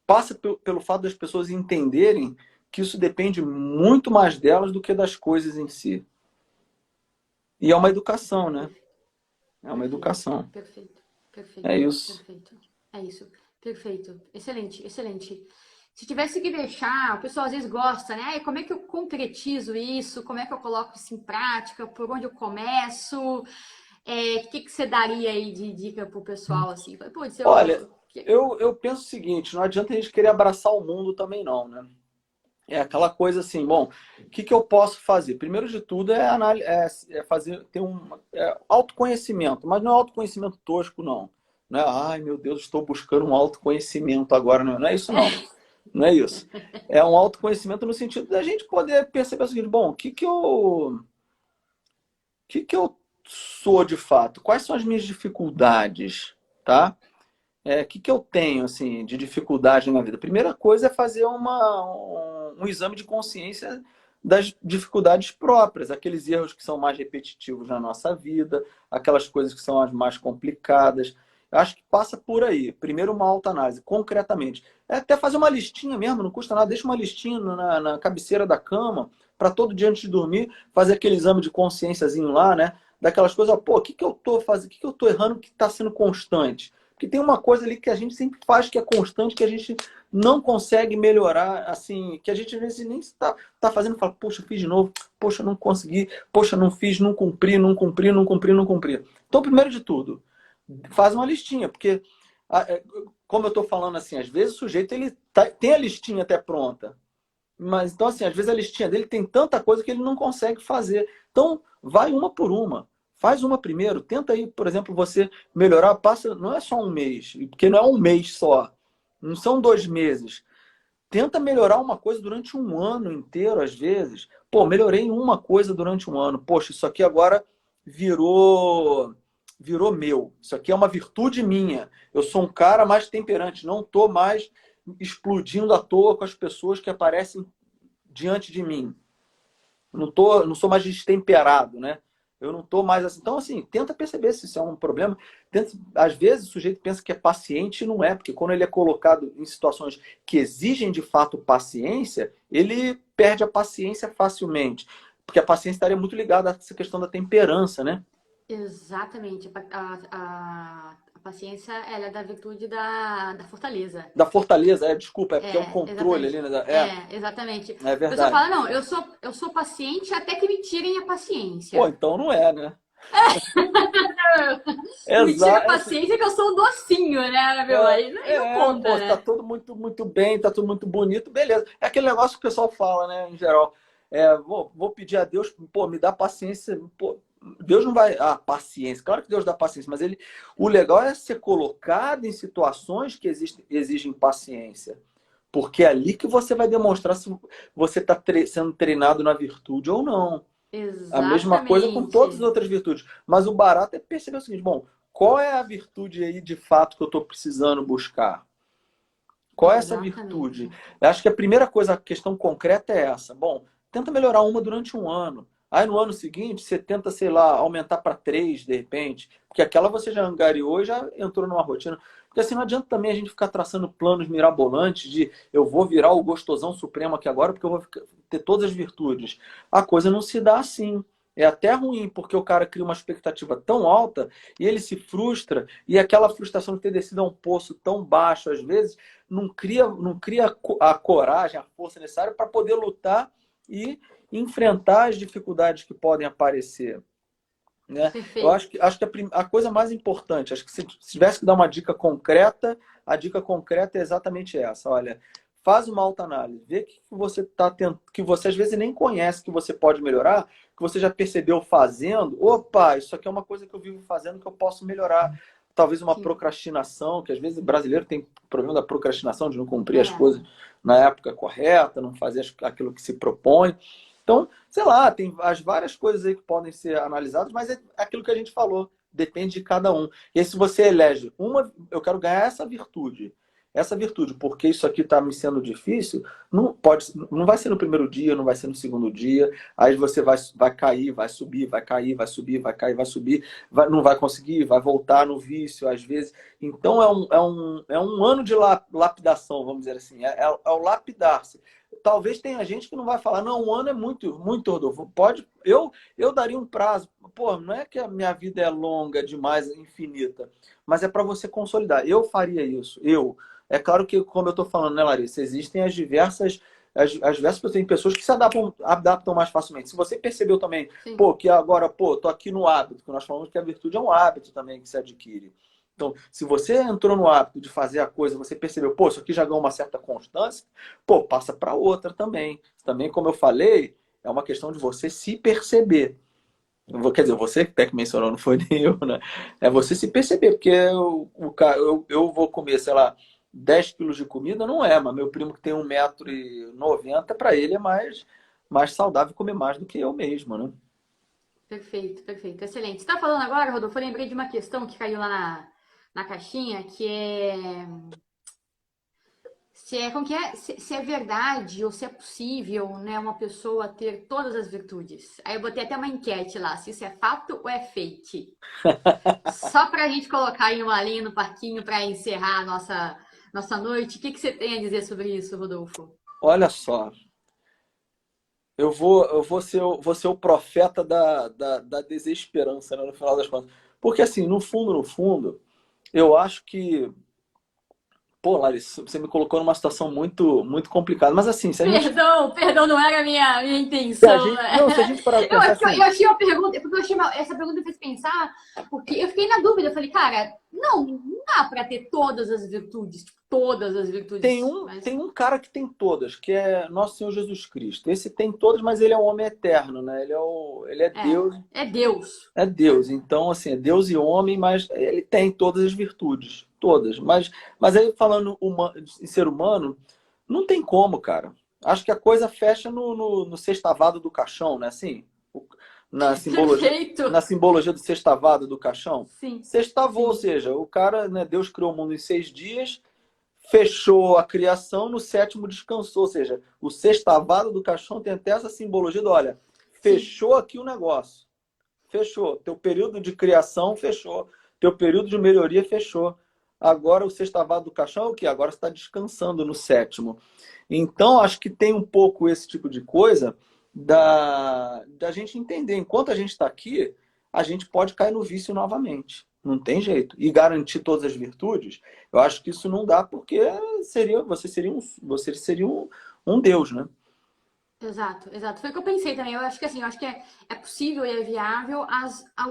passa pelo fato das pessoas entenderem que isso depende muito mais delas do que das coisas em si. E é uma educação, né? É uma educação. Perfeito. É isso. Perfeito. É isso. Perfeito. Excelente, excelente. Se tivesse que deixar, o pessoal às vezes gosta, né? Como é que eu concretizo isso? Como é que eu coloco isso em prática? Por onde eu começo? O que você daria aí de dica pro pessoal, assim? Olha, eu penso o seguinte, não adianta a gente querer abraçar o mundo também não, né? É aquela coisa assim, bom, o que eu posso fazer? Primeiro de tudo ter autoconhecimento, mas não é autoconhecimento tosco, não. Não é, ai meu Deus, estou buscando um autoconhecimento agora, não é isso não. Não é isso. É um autoconhecimento no sentido da gente poder perceber o seguinte, bom, o que eu sou de fato? Quais são as minhas dificuldades, tá? que eu tenho assim de dificuldade na vida? Primeira coisa é fazer um exame de consciência das dificuldades próprias, aqueles erros que são mais repetitivos na nossa vida, aquelas coisas que são as mais complicadas. Eu acho que passa por aí. Primeiro uma autoanálise, concretamente. É até fazer uma listinha mesmo, não custa nada. Deixa uma listinha na cabeceira da cama, para todo dia antes de dormir, fazer aquele exame de consciênciazinho lá, né? Daquelas coisas, ó, pô, o que que eu tô fazendo? O que que eu tô errando que está sendo constante? Porque tem uma coisa ali que a gente sempre faz que é constante, que a gente não consegue melhorar, assim, que a gente às vezes nem tá fazendo, fala, poxa, fiz de novo, poxa, não consegui, poxa, não fiz, não cumpri, não cumpri, não cumpri, não cumpri. Então, primeiro de tudo, faz uma listinha, porque, como eu estou falando assim, às vezes o sujeito ele tem a listinha até pronta, mas então, assim, às vezes a listinha dele tem tanta coisa que ele não consegue fazer. Então, vai uma por uma. Faz uma primeiro. Tenta aí, por exemplo, você melhorar. Passa, não é só um mês, porque não é um mês só. Não são 2 meses. Tenta melhorar uma coisa durante um ano inteiro, às vezes. Pô, melhorei em uma coisa durante um ano. Poxa, isso aqui agora virou meu. Isso aqui é uma virtude minha. Eu sou um cara mais temperante. Não estou mais explodindo à toa com as pessoas que aparecem diante de mim. Não sou mais destemperado, né? Eu não estou mais assim. Então, assim, tenta perceber se isso é um problema. Às vezes o sujeito pensa que é paciente e não é, porque quando ele é colocado em situações que exigem de fato paciência, ele perde a paciência facilmente. Porque a paciência estaria muito ligada a essa questão da temperança, né? Exatamente. A paciência, ela é da virtude da fortaleza. Da fortaleza, desculpa, é porque é um É, controle exatamente. ali, né? Exatamente. É A pessoa verdade. fala, não, eu sou paciente até que me tirem a Pô, paciência. então não é, né? Me tira a Exato. paciência que eu sou um docinho, né, meu? Aí não conta, Pô, tá né? tudo muito bem, tá tudo muito bonito, beleza. É aquele negócio que o pessoal fala, né, em geral. Vou pedir a Deus, pô, me dá paciência. Pô, Deus não vai. Ah, paciência, claro que Deus dá paciência, mas o legal é ser colocado em situações que exigem paciência. Porque é ali que você vai demonstrar se você está sendo treinado na virtude ou não. A mesma coisa com todas as Exatamente. outras virtudes. Mas o barato é perceber o seguinte, bom, qual é a virtude aí de fato que eu estou precisando buscar? Qual é essa virtude? Exatamente. Eu acho que a primeira coisa, a questão concreta é essa. Bom, tenta melhorar uma durante um ano. Aí no ano seguinte, você tenta, sei lá, aumentar para 3, de repente. Porque aquela você já angariou e já entrou numa rotina. Porque assim, não adianta também a gente ficar traçando planos mirabolantes de eu vou virar o gostosão supremo aqui agora porque eu vou ter todas as virtudes. A coisa não se dá assim. É até ruim, porque o cara cria uma expectativa tão alta e ele se frustra, e aquela frustração de ter descido a um poço tão baixo, às vezes, não cria a coragem, a força necessária para poder lutar e enfrentar as dificuldades que podem aparecer. Né? Eu Perfeito. acho que a coisa mais importante, acho que se tivesse que dar uma dica concreta, a dica concreta é exatamente essa. Olha, faz uma autoanálise, vê que você tá tendo, que você às vezes nem conhece que você pode melhorar, que você já percebeu fazendo. Opa, isso aqui é uma coisa que eu vivo fazendo que eu posso melhorar. Talvez uma Sim. procrastinação, que às vezes o brasileiro tem problema da procrastinação, de não cumprir as É. coisas na época correta, não fazer aquilo que se propõe. Então, sei lá, tem as várias coisas aí que podem ser analisadas, mas é aquilo que a gente falou, depende de cada um. E aí, se você elege eu quero ganhar essa virtude, porque isso aqui está me sendo difícil, não vai ser no primeiro dia, não vai ser no segundo dia, aí você vai cair, vai subir, vai cair, vai subir, vai cair, vai subir, não vai conseguir, vai voltar no vício, às vezes. Então, é um ano de lapidação, vamos dizer assim, é o lapidar-se. Talvez tenha gente que não vai falar, não, um ano é muito, Rodolfo. Eu daria um prazo. Pô, não é que a minha vida é longa demais, infinita, mas é para você consolidar. Eu faria isso. É claro que, como eu estou falando, né, Larissa, existem as diversas pessoas, tem pessoas que se adaptam mais facilmente. Se você percebeu também, Sim. pô, que agora, pô, tô aqui no hábito, que nós falamos que a virtude é um hábito também que se adquire. Então, se você entrou no hábito de fazer a coisa, você percebeu, pô, isso aqui já ganhou uma certa constância, pô, passa para outra também. Também, como eu falei, é uma questão de você se perceber. Quer dizer, você que até que mencionou, não foi nem eu, né? É você se perceber, porque eu vou comer, sei lá, 10 quilos de comida, não é, mas meu primo que tem 1,90 m, para ele é mais saudável comer mais do que eu mesmo, né? Perfeito, perfeito. Excelente. Você está falando agora, Rodolfo, eu lembrei de uma questão que caiu lá na caixinha, que é como que é? Se é verdade ou se é possível, né, uma pessoa ter todas as virtudes. Aí eu botei até uma enquete lá, se isso é fato ou é fake. Só pra gente colocar aí uma linha no parquinho para encerrar a nossa noite. O que que você tem a dizer sobre isso, Rodolfo? Olha só, vou ser o profeta da desesperança, né, no final das contas. Porque assim, no fundo, eu acho que, pô, Larissa, você me colocou numa situação muito complicada. Mas assim, se a gente, Perdão, não era a minha se a intenção, gente, né? não, se a gente parar de Eu, pensar eu assim, achei uma pergunta, porque essa pergunta me fez pensar, porque eu fiquei na dúvida, eu falei, cara, não dá pra ter todas as virtudes, tipo, todas as virtudes, tem mas um cara que tem todas, que é Nosso Senhor Jesus Cristo. Esse tem todas, mas ele é um homem eterno, né? Ele é Deus, é Deus. é Deus. Então, assim, é Deus e homem, mas ele tem todas as virtudes, todas. Mas aí, falando em ser humano, não tem como, cara. Acho que a coisa fecha no sextavado do caixão, né? Assim, o- na simbologia, na Perfeito. simbologia do sextavado do caixão. Sim, Sextavou, ou sim, seja, o cara, né, Deus criou o mundo em 6 dias, fechou a criação, no sétimo descansou. Ou seja, o sextavado do caixão tem até essa simbologia do, olha, sim. fechou aqui o negócio. Fechou. Teu período de criação fechou. Teu período de melhoria fechou. Agora o sextavado do caixão é o quê? Agora você está descansando no sétimo. Então, acho que tem um pouco esse tipo de coisa da gente entender. Enquanto a gente está aqui, a gente pode cair no vício novamente. Não tem jeito. E garantir todas as virtudes, eu acho que isso não dá porque você seria um Deus, né? Exato, exato. Foi o que eu pensei também. Eu acho que assim, eu acho que é possível e é viável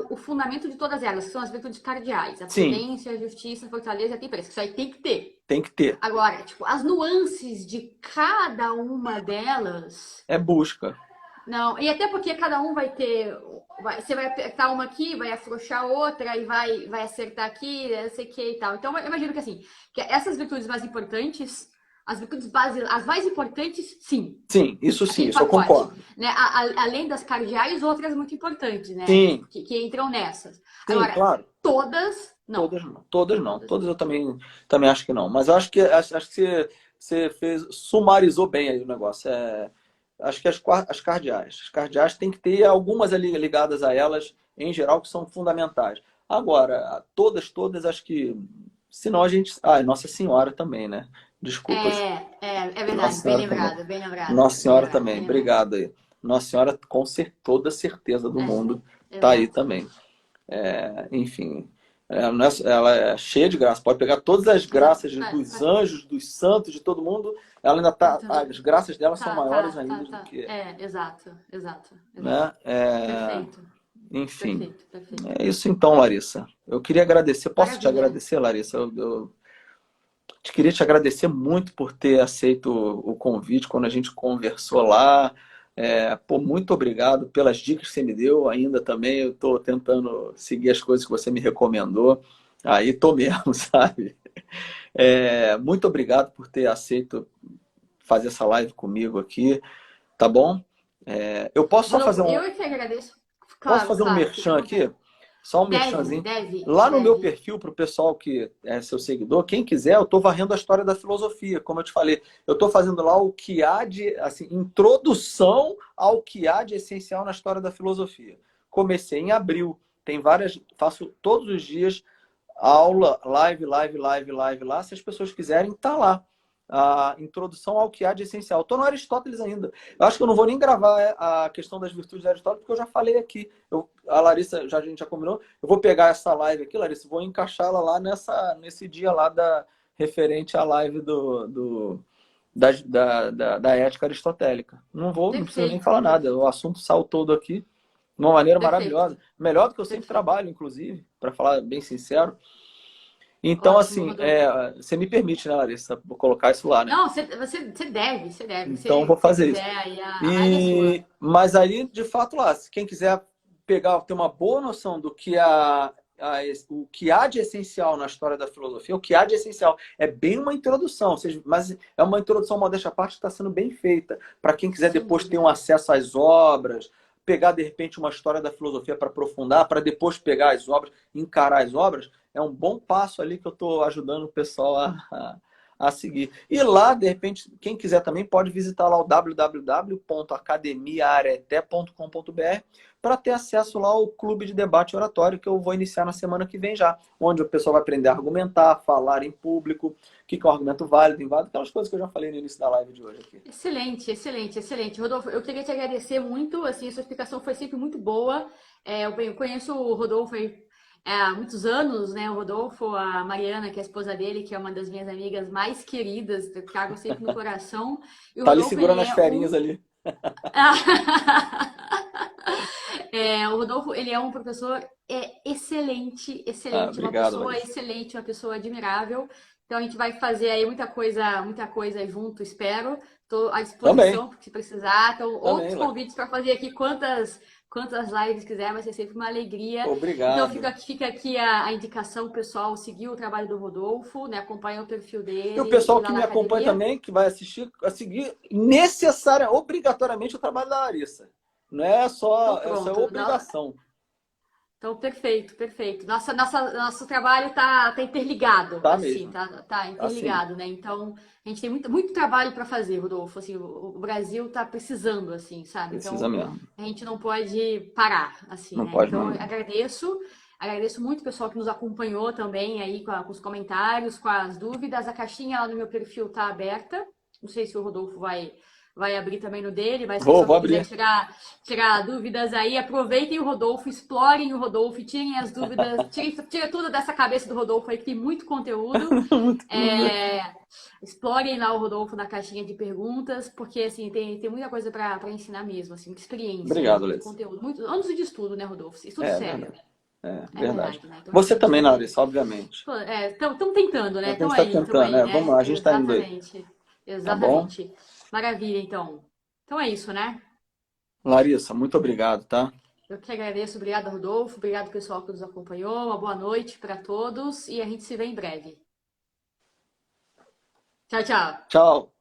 o fundamento de todas elas, que são as virtudes cardeais, a Sim, prudência, a justiça, a fortaleza e a temperança. Isso aí tem que ter. tem que ter. Agora, tipo, as nuances de cada uma delas. É busca. Não, e até porque cada um vai ter. Você vai apertar uma aqui, vai afrouxar outra e vai acertar aqui, não sei o que e tal. Então, eu imagino que assim, que essas virtudes mais importantes, as virtudes base, as mais importantes, Sim, aquele isso eu pacote, concordo. né? Além das cardeais, outras muito importantes, né? Sim, Que entram nessas. sim, Agora, claro. todas, não. Todas não. Todas não. Todas não. Todas eu também acho que não. Mas eu acho que você sumarizou bem aí o negócio. Acho que as cardeais. As cardeais tem que ter algumas ali ligadas a elas, em geral, que são fundamentais. Agora, todas, acho que. Senão a gente. Ah, Nossa Senhora também, né? Desculpas. É Nossa verdade, Senhora também. bem lembrado, Nossa bem Senhora lembrado, também. bem lembrado. Obrigado aí. Nossa Senhora, com toda certeza do mundo, tá aí Exato. também. Enfim, ela é cheia de graça. Pode pegar todas as Exato. graças dos anjos, dos santos, de todo mundo. Ela ainda tá. Então, As graças dela são maiores ainda do tá. que, Exato. né? Perfeito, Enfim, perfeito. é isso então, Larissa. Eu queria agradecer. Posso te Maravilha. agradecer, Larissa? Eu queria te agradecer muito por ter aceito o convite quando a gente conversou lá. Pô, muito obrigado pelas dicas que você me deu ainda também. Eu estou tentando seguir as coisas que você me recomendou. Aí tô mesmo, sabe? Muito obrigado por ter aceito fazer essa live comigo aqui, tá bom? Eu posso só fazer Rodolfo, um, eu é que agradeço. Posso Claro, fazer um claro, fica à merchan vontade. aqui? Só um merchanzinho. Lá no meu Deve. perfil, para o pessoal que é seu seguidor, quem quiser, eu estou varrendo a história da filosofia, como eu te falei. Eu estou fazendo lá o que há de, assim, introdução ao que há de essencial na história da filosofia. Comecei em abril, tem várias, faço todos os dias aula, live lá. Se as pessoas quiserem, tá lá. A introdução ao que há de essencial. Estou no Aristóteles ainda. Eu acho que eu não vou nem gravar a questão das virtudes de Aristóteles, porque eu já falei aqui. A Larissa, a gente já combinou. Eu vou pegar essa live aqui, Larissa, vou encaixá-la lá nesse dia lá referente à live da ética aristotélica. Não preciso nem Perfeito, falar nada. O perfeito, assunto saiu todo aqui de uma maneira perfeito, maravilhosa. Melhor do que eu sempre perfeito. trabalho, inclusive, para falar bem sincero. Então, Ótimo, assim, Rodolfo. você me permite, né, Larissa, vou colocar isso lá, né? Não, você deve, você deve. Então, vou Se você fazer isso. quiser, aí a live é sua. Mas aí, de fato, lá, se quem quiser ter uma boa noção do que o que há de essencial na história da filosofia, o que há de essencial é bem uma introdução, ou seja, mas é uma introdução, modéstia à parte, que está sendo bem feita. Para quem quiser Sem depois ter dúvida. um acesso às obras, pegar, de repente, uma história da filosofia para aprofundar, para depois pegar as obras, encarar as obras, é um bom passo ali que eu estou ajudando o pessoal a seguir. E lá, de repente, quem quiser também pode visitar lá o www.academiaareté.com.br para ter acesso lá ao clube de debate oratório que eu vou iniciar na semana que vem já, onde o pessoal vai aprender a argumentar, falar em público, o que é um argumento válido, inválido, aquelas coisas que eu já falei no início da live de hoje aqui. Excelente, excelente, excelente. Rodolfo, eu queria te agradecer muito, assim, a sua explicação foi sempre muito boa. Eu conheço o Rodolfo há muitos anos, né? O Rodolfo, a Mariana, que é a esposa dele, que é uma das minhas amigas mais queridas, eu trago sempre no coração. E o Tá ali Rodolfo, ele segurando as é ferinhas ali. O Rodolfo, ele é um professor excelente, excelente, uma Obrigado, pessoa Larissa. excelente, uma pessoa admirável. Então a gente vai fazer aí muita coisa junto, espero. Estou à Também, disposição se precisar. Então, também, outros Larissa. convites para fazer aqui quantas lives quiser, vai ser sempre uma alegria. Então Obrigado. fica aqui a indicação, pessoal, seguir o trabalho do Rodolfo, né? Acompanha o perfil E o dele e pessoal lá que na me acompanha academia. também, que vai assistir, a seguir obrigatoriamente o trabalho da Larissa. Não é Então só, essa é pronto. obrigação. Então, perfeito, perfeito. Nosso trabalho tá interligado, Tá assim, mesmo. tá Tá sim. interligado, né? Então, a gente tem muito trabalho para fazer, Rodolfo. Assim, o Brasil tá precisando, assim, sabe? Precisa Então, mesmo. a gente não pode parar, assim, Não né? pode Então, eu mesmo. agradeço muito o pessoal que nos acompanhou também aí com os comentários, com as dúvidas. A caixinha lá no meu perfil tá aberta. Não sei se o Rodolfo vai abrir também no dele, mas Vou pessoal que quiser abrir. tirar dúvidas aí, aproveitem o Rodolfo, explorem o Rodolfo, tirem as dúvidas, tira tudo dessa cabeça do Rodolfo aí, que tem muito conteúdo. Muito conversa. Explorem lá o Rodolfo na caixinha de perguntas, porque assim, tem muita coisa para ensinar mesmo, assim, muita experiência Obrigado, mesmo, muito Larissa. conteúdo, muito anos de estudo, né, Rodolfo? Estudo É sério. verdade. É É verdade. verdade, né? Então Você a gente também, vai. Larissa, obviamente. Estamos tentando, né? A gente está Estamos tentando, aí, né? Vamos né? lá, a gente está indo aí. Exatamente. Tá bom? Exatamente. Maravilha, então. Então é isso, né? Larissa, muito obrigado, tá? Eu que agradeço. Obrigada, Rodolfo. Obrigado, pessoal que nos acompanhou. Uma boa noite para todos e a gente se vê em breve. Tchau, tchau. Tchau.